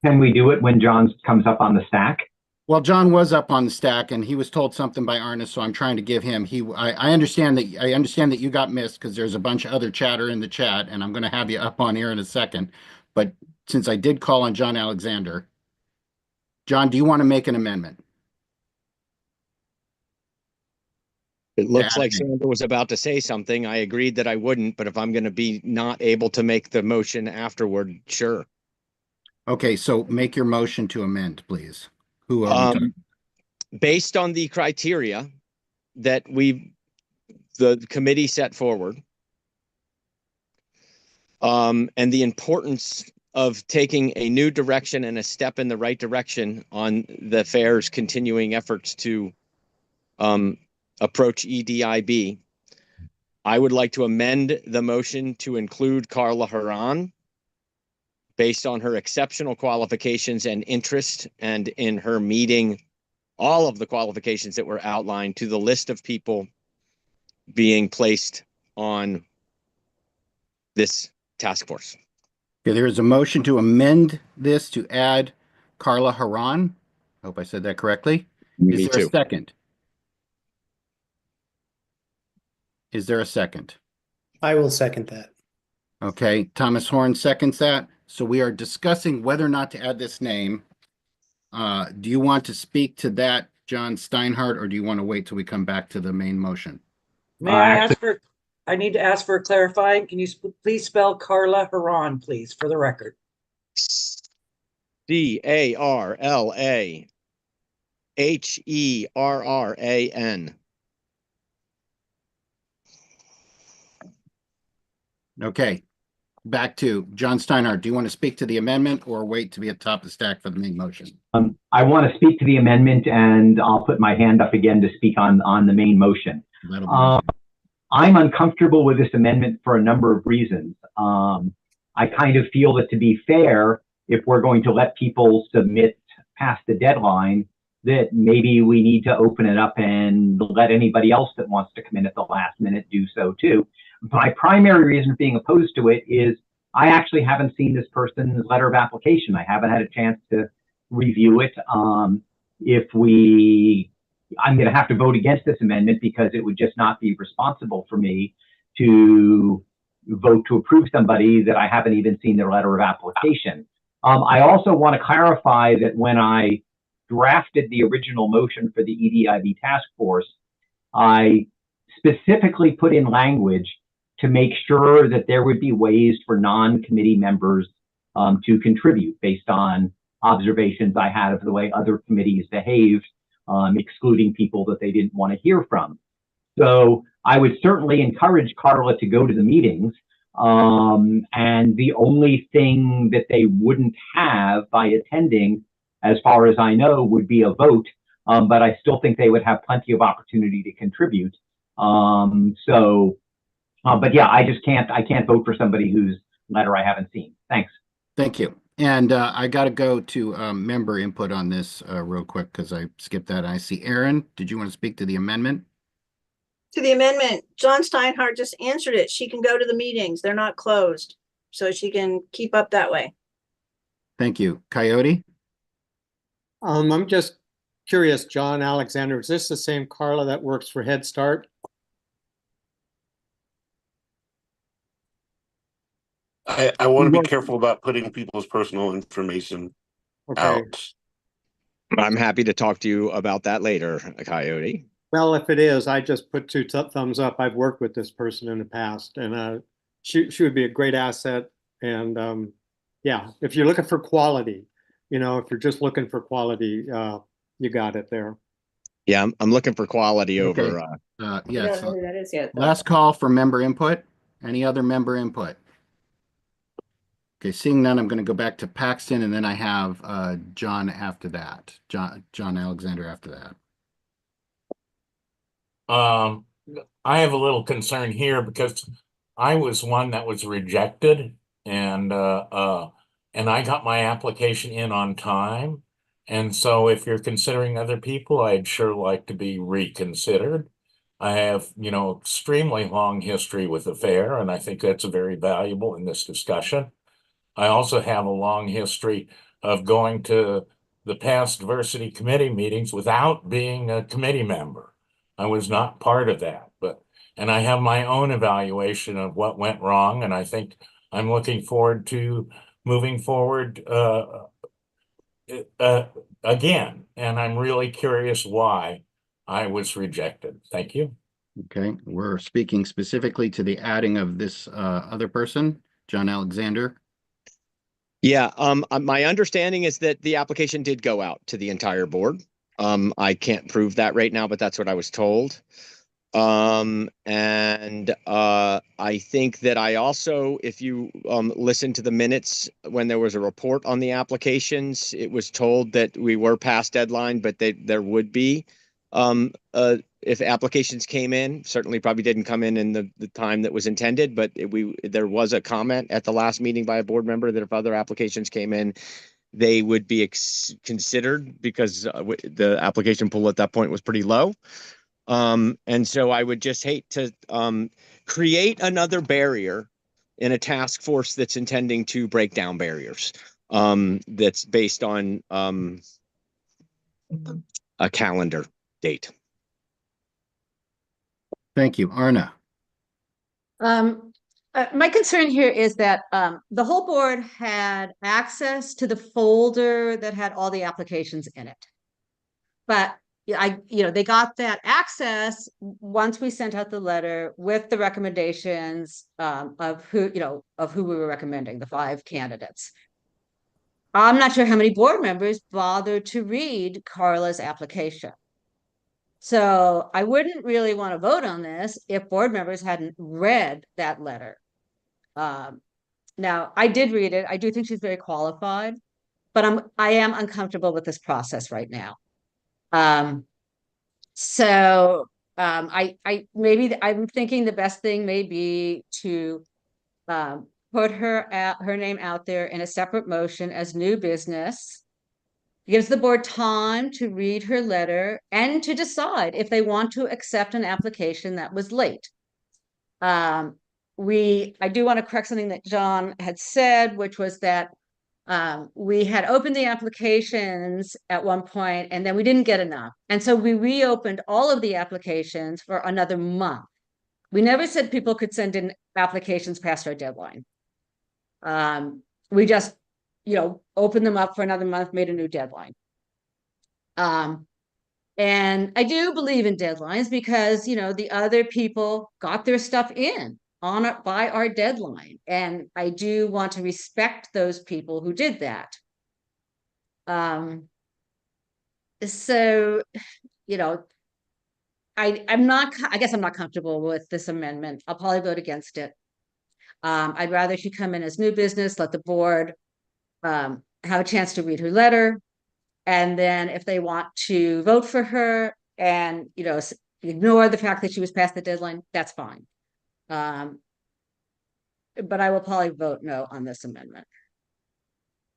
Can we do it when John comes up on the stack? Well, John was up on the stack and he was told something by Arnis, so I'm trying to give him, I understand that you got missed because there's a bunch of other chatter in the chat, and I'm going to have you up on here in a second. But since I did call on John Alexander, John, do you want to make an amendment? It looks like Sandra was about to say something. I agreed that I wouldn't, but if I'm going to be not able to make the motion afterward, sure. Okay, so make your motion to amend, please. Who are we talking? Based on the criteria that the committee set forward, and the importance of taking a new direction and a step in the right direction on the fair's continuing efforts to approach EDIB, I would like to amend the motion to include Carla Haran based on her exceptional qualifications and interest, and in her meeting all of the qualifications that were outlined, to the list of people being placed on this task force. Okay, there is a motion to amend this to add Carla Haran. I hope I said that correctly. Me Is there too. a second? Is there a second? I will second that. Okay, Thomas Horn seconds that. So we are discussing whether or not to add this name. Do you want to speak to that, John Steinhardt, or do you want to wait till we come back to the main motion? May I need to ask for a clarifying. Can you please spell Carla Haran, please, for the record? CarlaHerran. Okay, back to John Steinhardt. Do you want to speak to the amendment or wait to be at the top of the stack for the main motion? I want to speak to the amendment, and I'll put my hand up again to speak on the main motion. I'm uncomfortable with this amendment for a number of reasons. I kind of feel that, to be fair, if we're going to let people submit past the deadline, that maybe we need to open it up and let anybody else that wants to come in at the last minute do so too. My primary reason for being opposed to it is I actually haven't seen this person's letter of application. I haven't had a chance to review it. I'm going to have to vote against this amendment because it would just not be responsible for me to vote to approve somebody that I haven't even seen their letter of application. I also want to clarify that when I drafted the original motion for the EDIB task force, I specifically put in language to make sure that there would be ways for non-committee members to contribute based on observations I had of the way other committees behaved, excluding people that they didn't want to hear from. So I would certainly encourage Carla to go to the meetings. And the only thing that they wouldn't have by attending, as far as I know, would be a vote. But I still think they would have plenty of opportunity to contribute. But yeah, I can't vote for somebody whose letter I haven't seen. Thanks. Thank you. And I got to go to member input on this real quick because I skipped that. I see Aaron, did you want to speak to the amendment? To the amendment, John Steinhardt just answered it. She can go to the meetings. They're not closed. So she can keep up that way. Thank you. Coyote? I'm just curious, John Alexander, is this the same Carla that works for Head Start? I want to be careful about putting people's personal information out. I'm happy to talk to you about that later, Coyote. Well, if it is, I just put two thumbs up. I've worked with this person in the past, and she would be a great asset. And yeah, if you're looking for quality, if you're just looking for quality, you got it there. Yeah, I'm looking for quality over. Yes. I don't know who that is yet. Last call for member input. Any other member input? Okay, seeing none, I'm going to go back to Paxton, and then I have John after that. John Alexander after that. I have a little concern here because I was one that was rejected, and I got my application in on time. And so if you're considering other people, I'd sure like to be reconsidered. I have, extremely long history with the fair, and I think that's very valuable in this discussion. I also have a long history of going to the past diversity committee meetings without being a committee member. I was not part of that, and I have my own evaluation of what went wrong, and I think I'm looking forward to moving forward again, and I'm really curious why I was rejected. Thank you. Okay, we're speaking specifically to the adding of this other person, John Alexander. Yeah, my understanding is that the application did go out to the entire board. I can't prove that right now, but that's what I was told. I think that I also, if you listen to the minutes when there was a report on the applications, it was told that we were past deadline, but there would be if applications came in. Certainly probably didn't come in the time that was intended, but there was a comment at the last meeting by a board member that if other applications came in, they would be considered because the application pool at that point was pretty low. And so I would just hate to create another barrier in a task force that's intending to break down barriers that's based on a calendar date. Thank you. Arna. My concern here is that the whole board had access to the folder that had all the applications in it. But they got that access once we sent out the letter with the recommendations of who we were recommending, the 5 candidates. I'm not sure how many board members bothered to read Carla's application. So I wouldn't really want to vote on this if board members hadn't read that letter. Now, I did read it. I do think she's very qualified, but I am uncomfortable with this process right now. I'm thinking the best thing may be to put her name out there in a separate motion as new business, gives the board time to read her letter and to decide if they want to accept an application that was late. I do want to correct something that John had said, which was that we had opened the applications at one point and then we didn't get enough. And so we reopened all of the applications for another month. We never said people could send in applications past our deadline. We just, opened them up for another month, made a new deadline. And I do believe in deadlines because, the other people got their stuff in by our deadline. And I do want to respect those people who did that. So, I guess I'm not comfortable with this amendment. I'll probably vote against it. I'd rather she come in as new business, let the board have a chance to read her letter. And then if they want to vote for her and, ignore the fact that she was past the deadline, that's fine. But I will probably vote no on this amendment.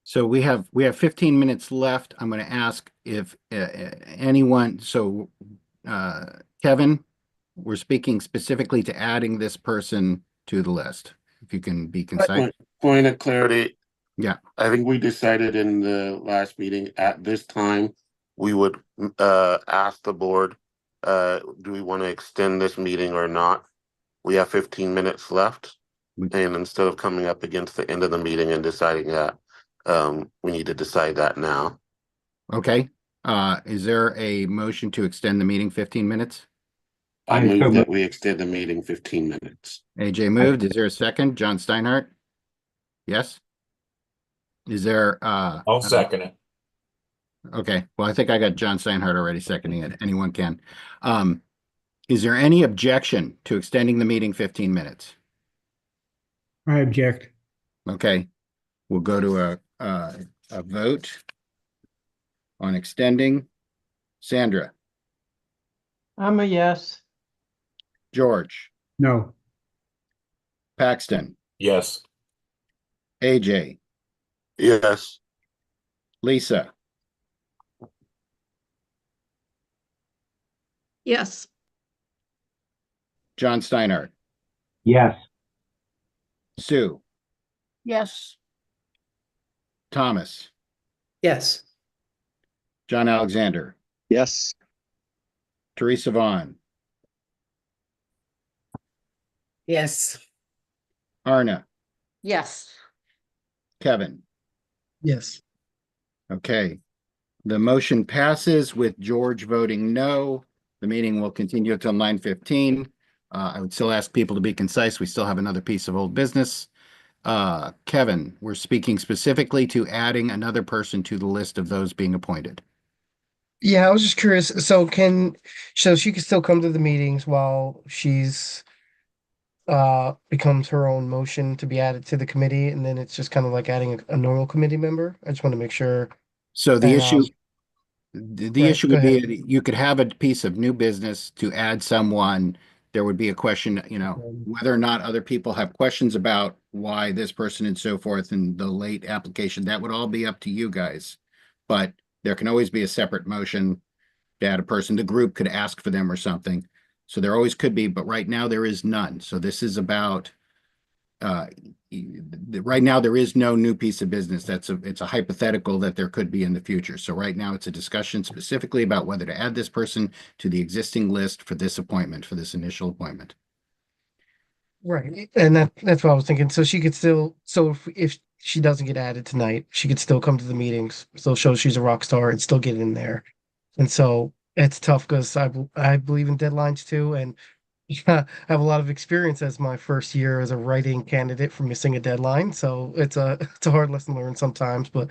So we have 15 minutes left. I'm going to ask if anyone, Kevin, we're speaking specifically to adding this person to the list. If you can be concise. Point of clarity. Yeah. I think we decided in the last meeting at this time, we would ask the board, do we want to extend this meeting or not? We have 15 minutes left. And instead of coming up against the end of the meeting and deciding that, we need to decide that now. Okay. Is there a motion to extend the meeting 15 minutes? I move that we extend the meeting 15 minutes. AJ moved. Is there a second? John Steinhardt? Yes? Is there I'll second it. Okay. Well, I think I got John Steinhardt already seconding it. Anyone can. Is there any objection to extending the meeting 15 minutes? I object. Okay. We'll go to a vote on extending. Sandra, I'm a yes. George, No. Paxton, Yes. AJ, Yes. Lisa, Yes. John Steinhardt, Yes. Sue, Yes. Thomas, Yes. John Alexander, Yes. Teresa Vaughn, Yes. Arna, Yes. Kevin. Yes. Okay. The motion passes with George voting no. The meeting will continue until 9:15. I would still ask people to be concise. We still have another piece of old business. Kevin, we're speaking specifically to adding another person to the list of those being appointed. Yeah, I was just curious. So she can still come to the meetings while she's becomes her own motion to be added to the committee, and then it's just kind of like adding a normal committee member. I just want to make sure. So the And, issue, the right, issue go would be ahead. that you could have a piece of new business to add someone. There would be a question, whether or not other people have questions about why this person and so forth and the late application, that would all be up to you guys. But there can always be a separate motion to add a person. The group could ask for them or something. So there always could be, but right now there is none. So this is about, right now there is no new piece of business. It's a hypothetical that there could be in the future. So right now it's a discussion specifically about whether to add this person to the existing list for this appointment, for this initial appointment. Right, and that's what I was thinking. So she could still, if she doesn't get added tonight, she could still come to the meetings, still show she's a rock star and still get in there. And so it's tough because I believe in deadlines too, and I have a lot of experience as my first year as a writing candidate for missing a deadline. So it's a hard lesson learned sometimes, but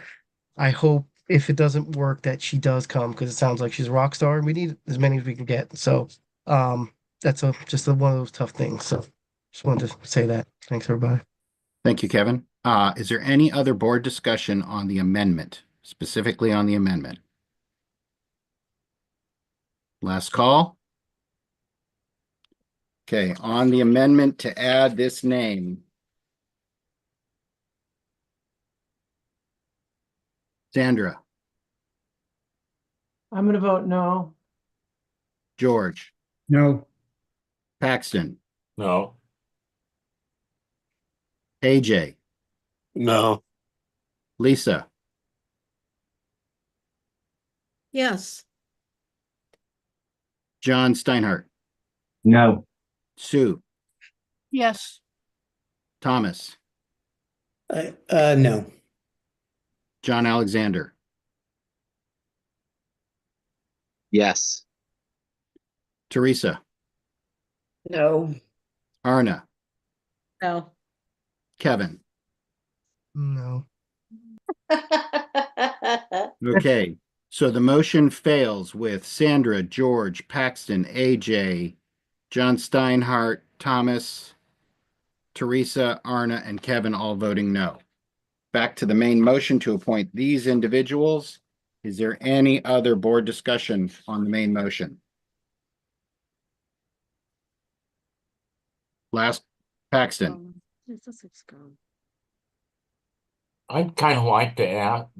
I hope if it doesn't work that she does come because it sounds like she's a rock star and we need as many as we can get. So that's just one of those tough things. So just wanted to say that. Thanks, everybody. Thank you, Kevin. Is there any other board discussion on the amendment, specifically on the amendment? Last call. Okay, on the amendment to add this name. Sandra, I'm gonna vote no. George, No. Paxton, No. AJ, No. Lisa, Yes. John Steinhardt, No. Sue, Yes. Thomas, No. John Alexander, Yes. Teresa, No. Arna, No. Kevin. No. Okay, so the motion fails with Sandra, George, Paxton, AJ, John Steinhardt, Thomas, Teresa, Arna, and Kevin all voting no. Back to the main motion to appoint these individuals. Is there any other board discussion on the main motion? Last, Paxton. I'd kind of like to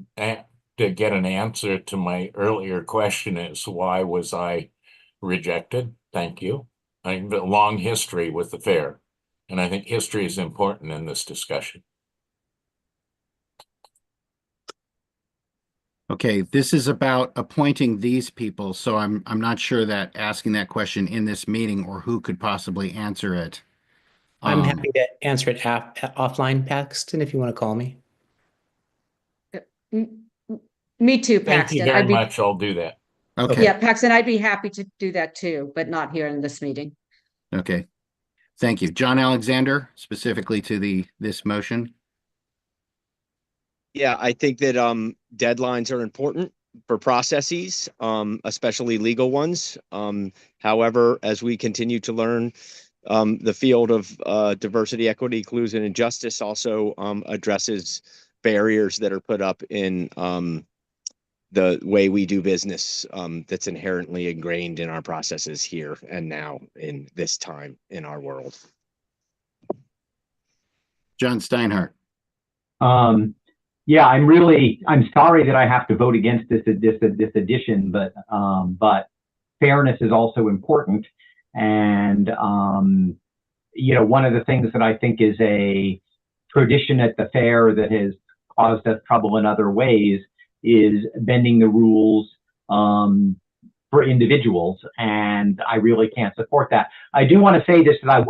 to get an answer to my earlier question is why was I rejected? Thank you. I have a long history with the fair, and I think history is important in this discussion. Okay, this is about appointing these people, so I'm not sure that asking that question in this meeting or who could possibly answer it. I'm happy to answer it offline, Paxton, if you want to call me. Me too, Thank you Paxton. very I'd be, much. I'll do that. Okay, yeah, Paxton, I'd be happy to do that too, but not here in this meeting. okay. Thank you. John Alexander, specifically to this motion. Yeah, I think that deadlines are important for processes, especially legal ones. However, as we continue to learn, the field of diversity, equity, inclusion, and justice also addresses barriers that are put up in the way we do business, that's inherently ingrained in our processes here and now in this time in our world. John Steinhardt. Yeah, I'm sorry that I have to vote against this addition, but fairness is also important. And, one of the things that I think is a tradition at the fair that has caused us trouble in other ways is bending the rules for individuals. And I really can't support that. I do want to say this, that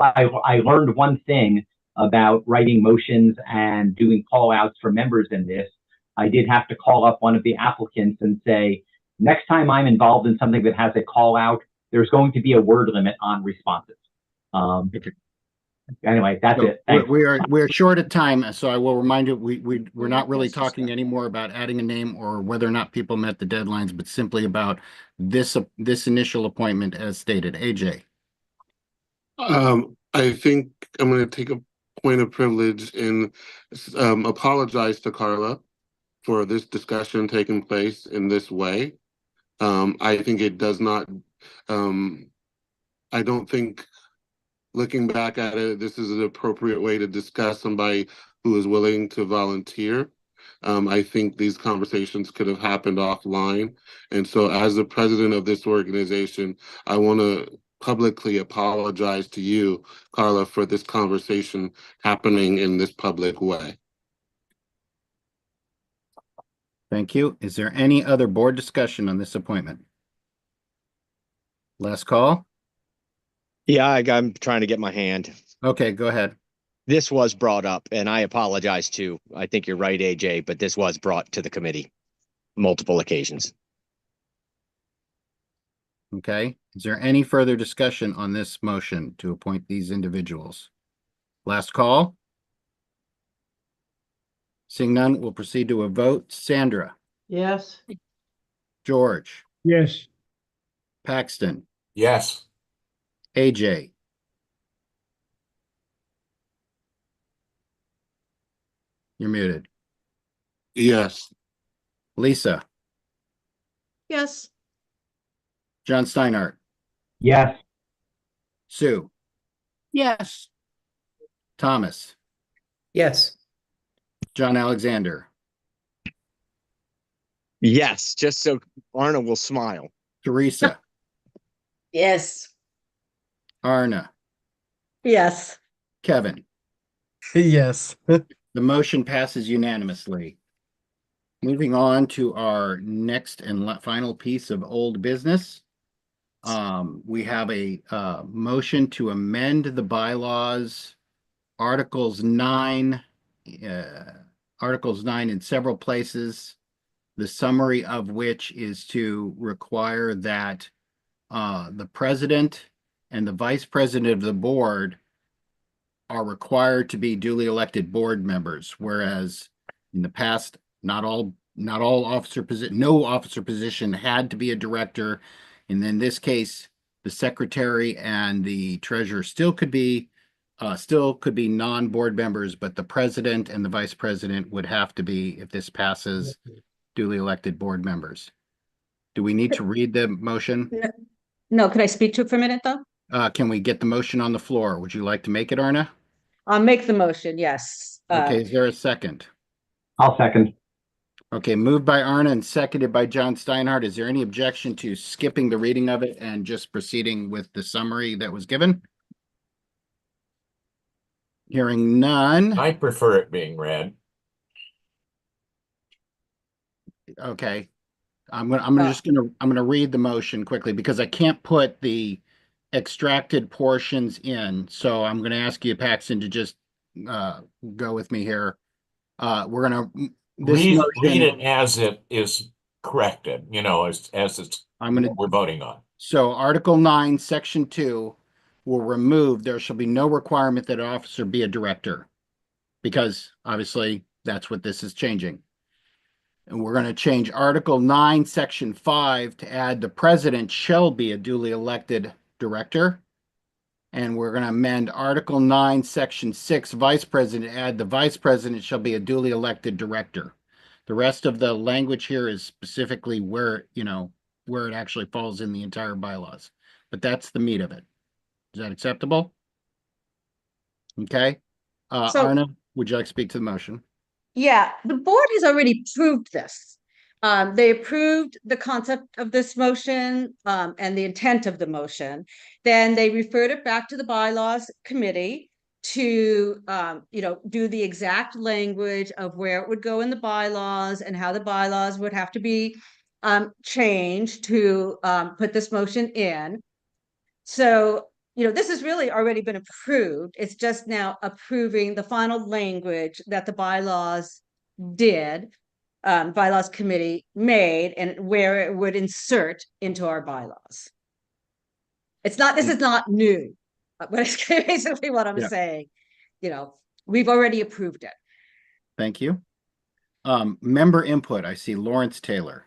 I learned one thing about writing motions and doing call outs for members in this. I did have to call up one of the applicants and say, next time I'm involved in something that has a call out, there's going to be a word limit on responses. Anyway, that's it. Thanks. We're short of time, so I will remind you, we're not really talking anymore about adding a name or whether or not people met the deadlines, but simply about this initial appointment as stated. AJ. I think I'm going to take a point of privilege and apologize to Carla for this discussion taking place in this way. I think it does not, I don't think, looking back at it, this is an appropriate way to discuss somebody who is willing to volunteer. I think these conversations could have happened offline. And so as the president of this organization, I want to publicly apologize to you, Carla, for this conversation happening in this public way. Thank you. Is there any other board discussion on this appointment? Last call? Yeah, I'm trying to get my hand. Okay, go ahead. This was brought up, and I apologize too. I think you're right, AJ, but this was brought to the committee multiple occasions. Okay. Is there any further discussion on this motion to appoint these individuals? Last call? Seeing none, we'll proceed to a vote. Sandra, Yes. George, Yes. Yes. Paxton, AJ, you're muted. Yes. Lisa, Yes. John Steinhardt, Yes. Sue, Yes. Thomas, Yes. John Alexander, Yes, just so Arna will smile. Teresa, Yes. Arna, Yes. Kevin. Yes. The motion passes unanimously. Moving on to our next and final piece of old business. We have a motion to amend the bylaws, Articles 9 in several places, the summary of which is to require that the president and the vice president of the board are required to be duly elected board members, whereas in the past, no officer position had to be a director. And in this case, the secretary and the treasurer still could be non-board members, but the president and the vice president would have to be, if this passes, duly elected board members. Do we need to read the motion? No, could I speak to it for a minute, though? Can we get the motion on the floor? Would you like to make it, Arna? I'll make the motion, yes. Okay, is there a second? I'll second. Okay, moved by Arna and seconded by John Steinhardt. Is there any objection to skipping the reading of it and just proceeding with the summary that was given? Hearing none. I prefer it being read. Okay. I'm gonna read the motion quickly because I can't put the extracted portions in. So I'm gonna ask you, Paxton, to just go with me here. We're gonna read it as it is corrected, as it's we're voting on. So Article 9, Section 2 will remove, there shall be no requirement that an officer be a director, because obviously that's what this is changing. And we're going to change Article 9, Section 5 to add the president shall be a duly elected director. And we're going to amend Article 9, Section 6, Vice President, add the vice president shall be a duly elected director. The rest of the language here is specifically where it actually falls in the entire bylaws. But that's the meat of it. Is that acceptable? Okay. Arna, would you like to speak to the motion? Yeah, the board has already approved this. They approved the concept of this motion and the intent of the motion. Then they referred it back to the bylaws committee to do the exact language of where it would go in the bylaws and how the bylaws would have to be changed to put this motion in. So this has really already been approved. It's just now approving the final language that the bylaws bylaws committee made, and where it would insert into our bylaws. This is not new, but it's basically what I'm saying. We've already approved it. Thank you. Member input. I see Lawrence Taylor.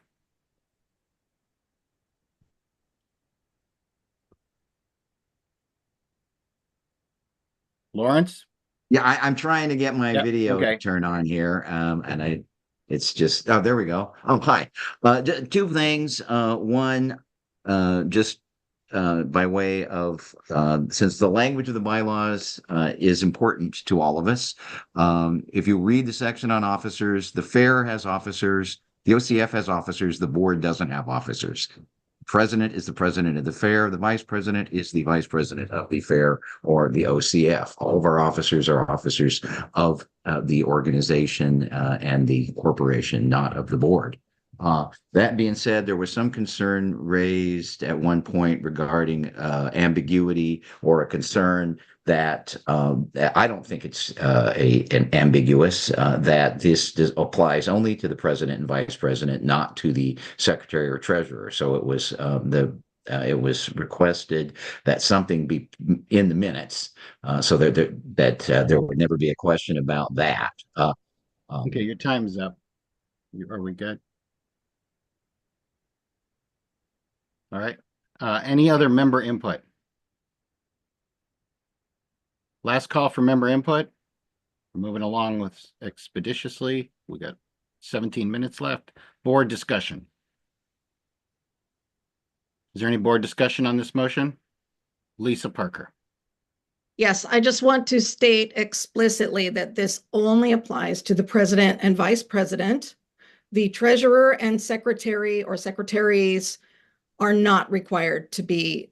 Lawrence? Yeah, I'm trying to get my video to turn on here. And it's just, oh, there we go. Oh, hi. Two things. One, just by way of, since the language of the bylaws is important to all of us, if you read the section on officers, the fair has officers, the OCF has officers, the board doesn't have officers. President is the president of the fair. The vice president is the vice president of the fair or the OCF. All of our officers are officers of the organization and the corporation, not of the board. That being said, there was some concern raised at one point regarding ambiguity, or a concern that I don't think it's an ambiguous, that this applies only to the president and vice president, not to the secretary or treasurer. So it was it was requested that something be in the minutes, so that there would never be a question about that. Okay, your time's up. Are we good? All right. Any other member input? Last call for member input. We're moving along with expeditiously. We got 17 minutes left. Board discussion. Is there any board discussion on this motion? Lisa Parker. Yes, I just want to state explicitly that this only applies to the president and vice president. the treasurer and secretary or secretaries are not required to be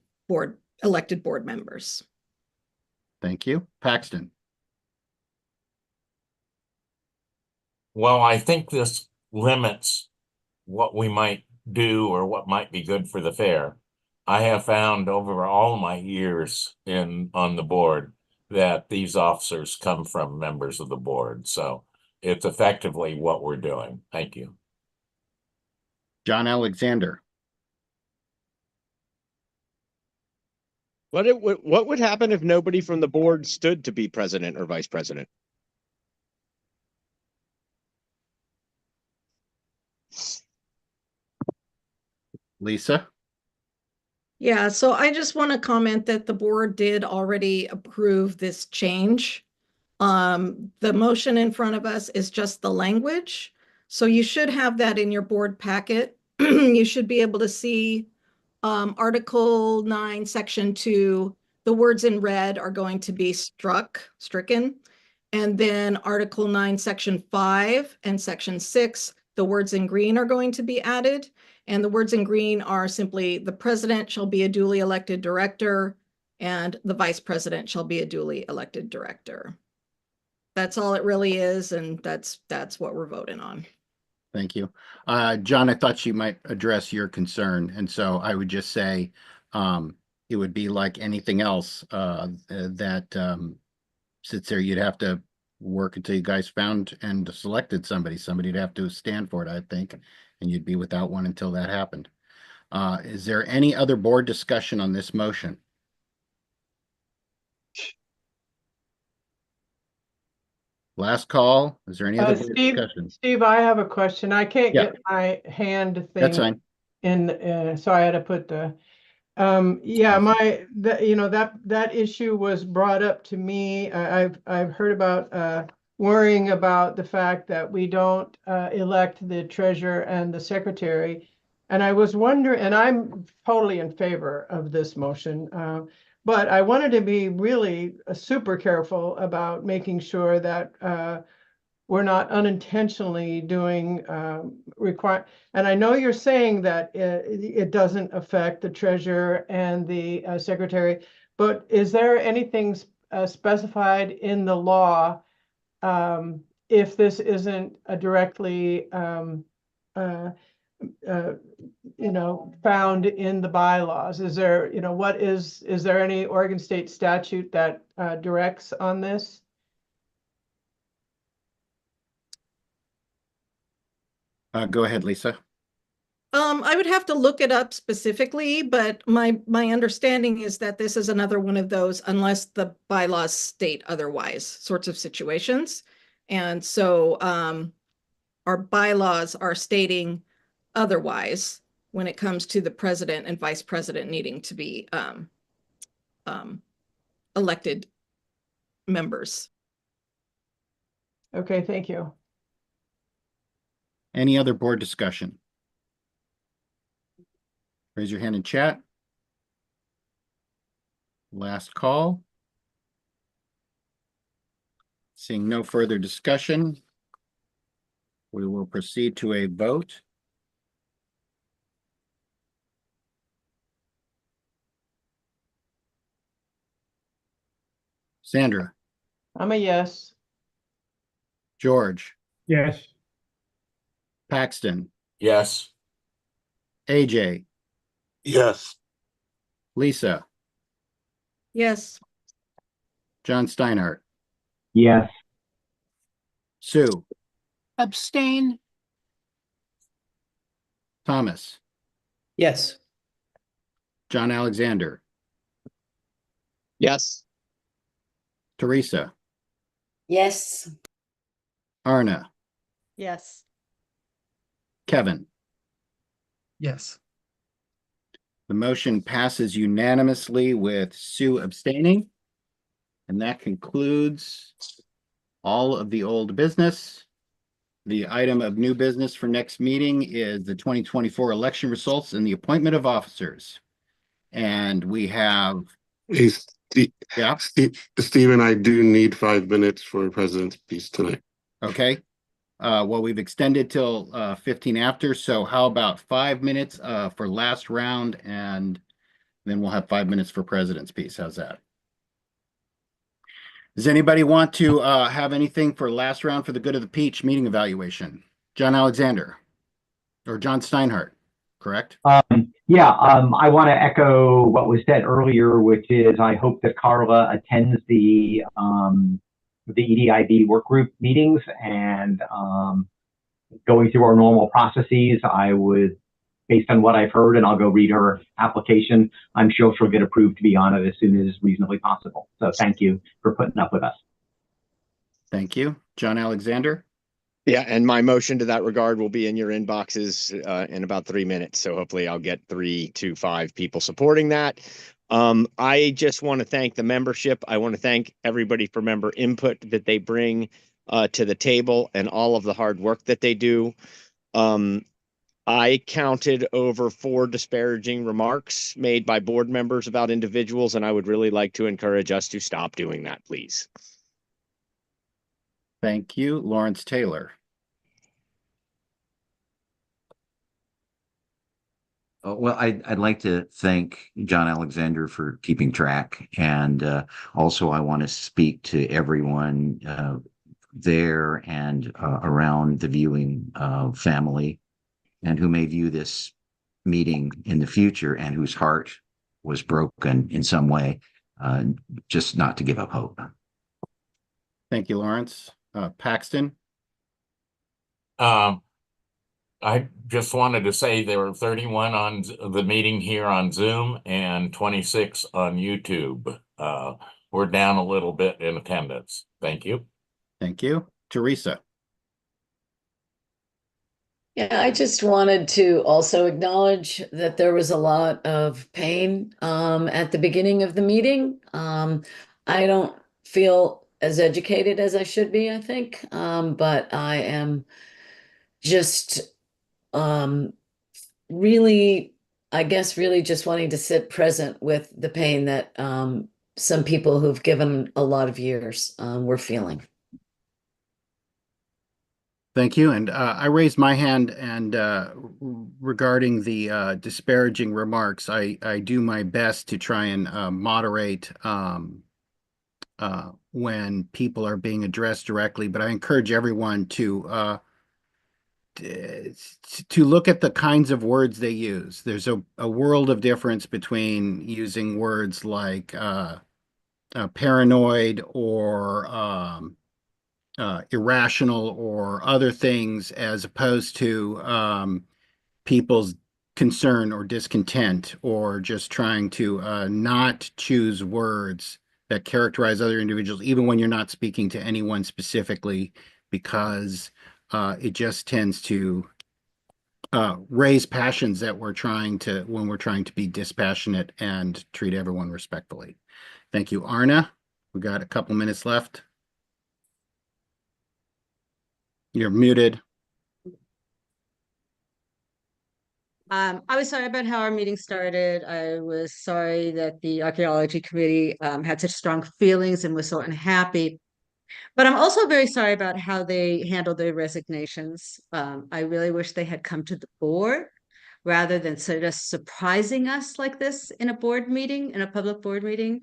elected board members. Thank you. Paxton. Well, I think this limits what we might do or what might be good for the fair. I have found over all my years on the board that these officers come from members of the board. So it's effectively what we're doing. Thank you. John Alexander. What would happen if nobody from the board stood to be president or vice president? Lisa. Yeah, so I just want to comment that the board did already approve this change. The motion in front of us is just the language. So you should have that in your board packet. You should be able to see Article 9, Section 2, the words in red are going to be stricken. And then Article 9, Section 5 and Section 6, the words in green are going to be added. And the words in green are simply the president shall be a duly elected director and the vice president shall be a duly elected director. That's all it really is. And that's what we're voting on. Thank you. John, I thought you might address your concern. And so I would just say it would be like anything else that sits there. You'd have to work until you guys found and selected somebody. Somebody'd have to stand for it, I think, and you'd be without one until that happened. Is there any other board discussion on this motion? Last call. Is there any other board discussion? Steve, I have a question. I can't Yeah. get my hand thing. That's fine. So I had to put the, that issue was brought up to me. I've heard about worrying about the fact that we don't elect the treasurer and the secretary. And I was wondering, and I'm totally in favor of this motion, but I wanted to be really super careful about making sure that we're not unintentionally doing and I know you're saying that it doesn't affect the treasurer and the secretary, but is there anything specified in the law if this isn't directly found in the bylaws? Is there, is there any Oregon State statute that directs on this? Go ahead, Lisa. I would have to look it up specifically, but my understanding is that this is another one of those, unless the bylaws state otherwise, sorts of situations. And so our bylaws are stating otherwise when it comes to the president and vice president needing to be elected members. Okay, thank you. Any other board discussion? Raise your hand in chat. Last call. Seeing no further discussion, we will proceed to a vote. Sandra. I'm a yes. George. Yes. Paxton. Yes. AJ. Yes. Lisa. Yes. John Steinhardt. Yes. Sue. Abstain. Thomas. Yes. John Alexander. Yes. Teresa. Yes. Arna. Yes. Kevin. Yes. The motion passes unanimously with Sue abstaining. And that concludes all of the old business. The item of new business for next meeting is the 2024 election results and the appointment of officers. And we have... Hey, Stephen, I do need 5 minutes for President's piece tonight. Okay. Well, we've extended till 15 after, so how about 5 minutes for last round, and then we'll have 5 minutes for president's piece. How's that? Does anybody want to have anything for last round for the good of the peach meeting evaluation? John Alexander or John Steinhardt, correct? I want to echo what was said earlier, which is I hope that Carla attends the EDIB work group meetings and going through our normal processes. I would, based on what I've heard, and I'll go read her application, I'm sure she'll get approved to be on it as soon as reasonably possible. So thank you for putting up with us. Thank you. John Alexander? Yeah, and my motion to that regard will be in your inboxes in about 3 minutes. So hopefully I'll get 3 to 5 people supporting that. I just want to thank the membership. I want to thank everybody for member input that they bring to the table and all of the hard work that they do. I counted over 4 disparaging remarks made by board members about individuals, and I would really like to encourage us to stop doing that, please. Thank you. Lawrence Taylor. Well, I'd like to thank John Alexander for keeping track. And also I want to speak to everyone there and around the viewing family, and who may view this meeting in the future and whose heart was broken in some way, just not to give up hope. Thank you, Lawrence. Paxton? I just wanted to say there were 31 on the meeting here on Zoom and 26 on YouTube. We're down a little bit in attendance. Thank you. Thank you. Teresa? Yeah, I just wanted to also acknowledge that there was a lot of pain at the beginning of the meeting. I don't feel as educated as I should be, I think, but I am just really, I guess, really just wanting to sit present with the pain that some people who've given a lot of years were feeling. Thank you. And I raised my hand, and regarding the disparaging remarks, I do my best to try and moderate when people are being addressed directly, but I encourage everyone to look at the kinds of words they use. There's a world of difference between using words like paranoid or irrational or other things, as opposed to people's concern or discontent, or just trying to not choose words that characterize other individuals, even when you're not speaking to anyone specifically, because it just tends to raise passions that when we're trying to be dispassionate and treat everyone respectfully. Thank you. Arna, we got a couple minutes left. You're muted. I was sorry about how our meeting started. I was sorry that the archaeology committee had such strong feelings and was so unhappy. But I'm also very sorry about how they handled their resignations. I really wish they had come to the board rather than sort of surprising us like this in a board meeting, in a public board meeting.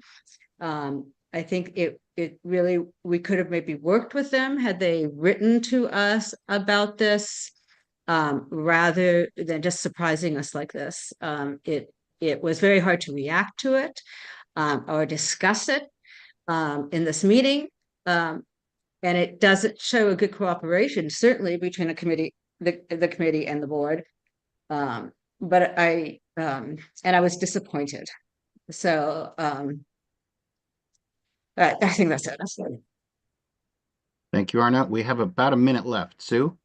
I think it really, we could have maybe worked with them had they written to us about this, rather than just surprising us like this. It was very hard to react to it or discuss it in this meeting. And it doesn't show a good cooperation, certainly between the committee and the board. But I was disappointed. So I think that's it. Thank you, Arna. We have about a minute left. Sue?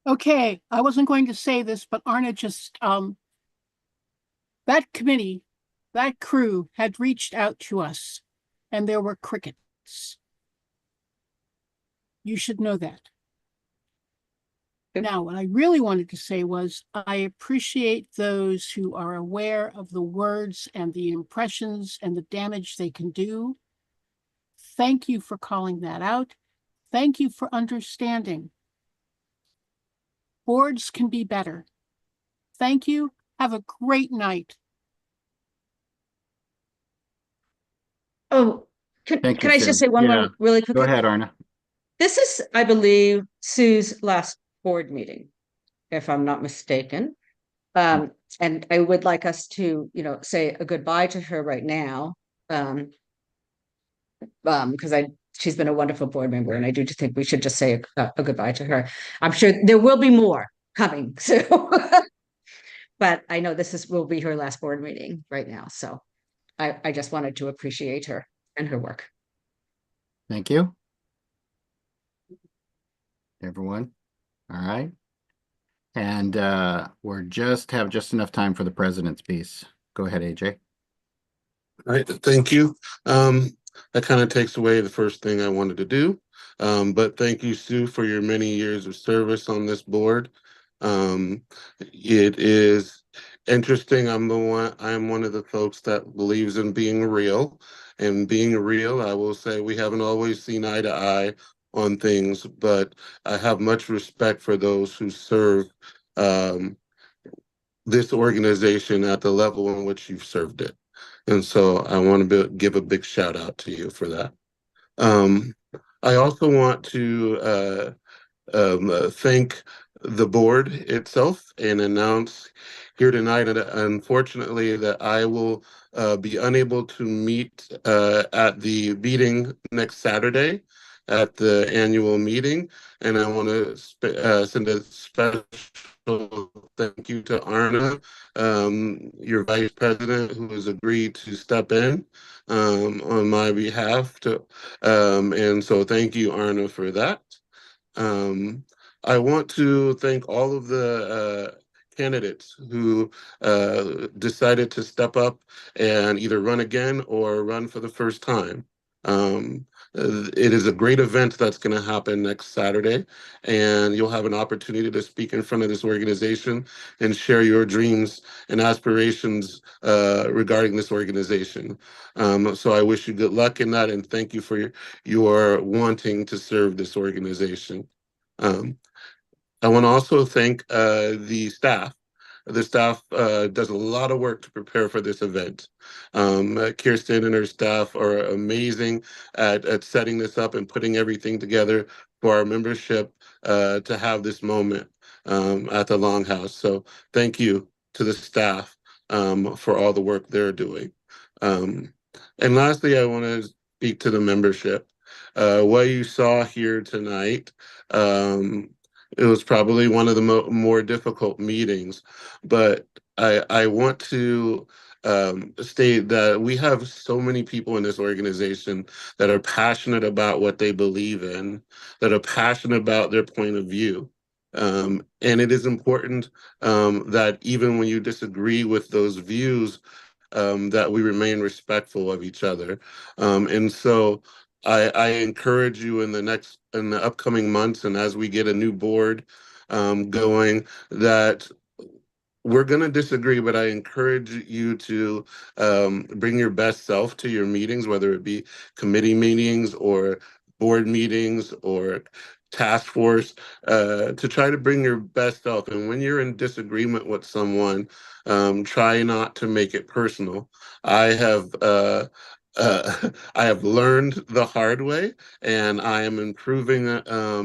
Okay, I wasn't going to say this, but Arna just, that committee, that crew had reached out to us, and there were crickets. You should know that. Now, what I really wanted to say was I appreciate those who are aware of the words and the impressions and the damage they can do. Thank you for calling that out. Thank you for understanding. Boards can be better. Thank you. Have a great night. Oh, Thank can you, I just Sue. say one Yeah. more really quick? Go ahead, Arna. This is, I believe, Sue's last board meeting, if I'm not mistaken. And I would like us to, say a goodbye to her right now. Because she's been a wonderful board member, and I do think we should just say a goodbye to her. I'm sure there will be more coming, so. But I know will be her last board meeting right now, so I just wanted to appreciate her and her work. Thank you. Everyone. All right. And we're have just enough time for the president's piece. Go ahead, AJ. All right, thank you. That kind of takes away the first thing I wanted to do. But thank you, Sue, for your many years of service on this board. It is interesting. I'm one of the folks that believes in being real. And being real, I will say we haven't always seen eye to eye on things, but I have much respect for those who serve this organization at the level in which you've served it. And so I want to give a big shout out to you for that. I also want to thank the board itself and announce here tonight, unfortunately, that I will be unable to meet at the meeting next Saturday at the annual meeting. And I want to send a special thank you to Arna, your vice president, who has agreed to step in on my behalf. And so thank you, Arna, for that. I want to thank all of the candidates who decided to step up and either run again or run for the first time. It is a great event that's going to happen next Saturday, and you'll have an opportunity to speak in front of this organization and share your dreams and aspirations regarding this organization. So I wish you good luck in that, and thank you for your wanting to serve this organization. I want to also thank the staff. The staff does a lot of work to prepare for this event. Kirsten and her staff are amazing at setting this up and putting everything together for our membership to have this moment at the Longhouse. So thank you to the staff for all the work they're doing. And lastly, I want to speak to the membership. What you saw here tonight, it was probably one of the more difficult meetings, but I want to state that we have so many people in this organization that are passionate about what they believe in, that are passionate about their point of view. And it is important that even when you disagree with those views, that we remain respectful of each other. And so I encourage you in the upcoming months, and as we get a new board going, that we're going to disagree, but I encourage you to bring your best self to your meetings, whether it be committee meetings or board meetings or task force, to try to bring your best self. And when you're in disagreement with someone, try not to make it personal. I have learned the hard way, and I am improving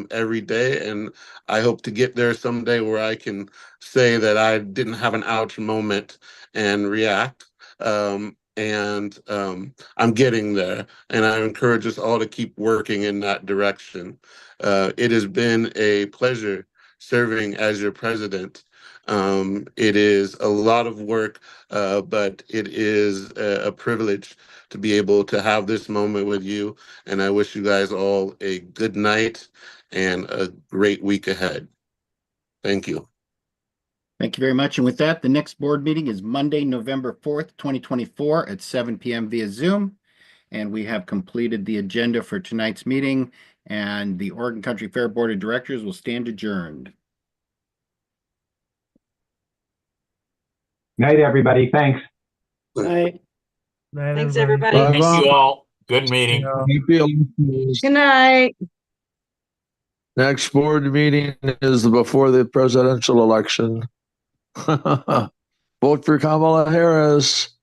every day. And I hope to get there someday where I can say that I didn't have an ouch moment and react. I'm getting there, and I encourage us all to keep working in that direction. It has been a pleasure serving as your president. It is a lot of work, but it is a privilege to be able to have this moment with you. And I wish you guys all a good night and a great week ahead. Thank you. Thank you very much. And with that, the next board meeting is Monday, November 4th, 2024 at 7 p.m. via Zoom. And we have completed the agenda for tonight's meeting, and the Oregon Country Fair Board of Directors will stand adjourned. Night, everybody. Thanks. Night. Thanks, everybody. Thank you all. Good meeting. Good night. Next board meeting is before the presidential election. Vote for Kamala Harris.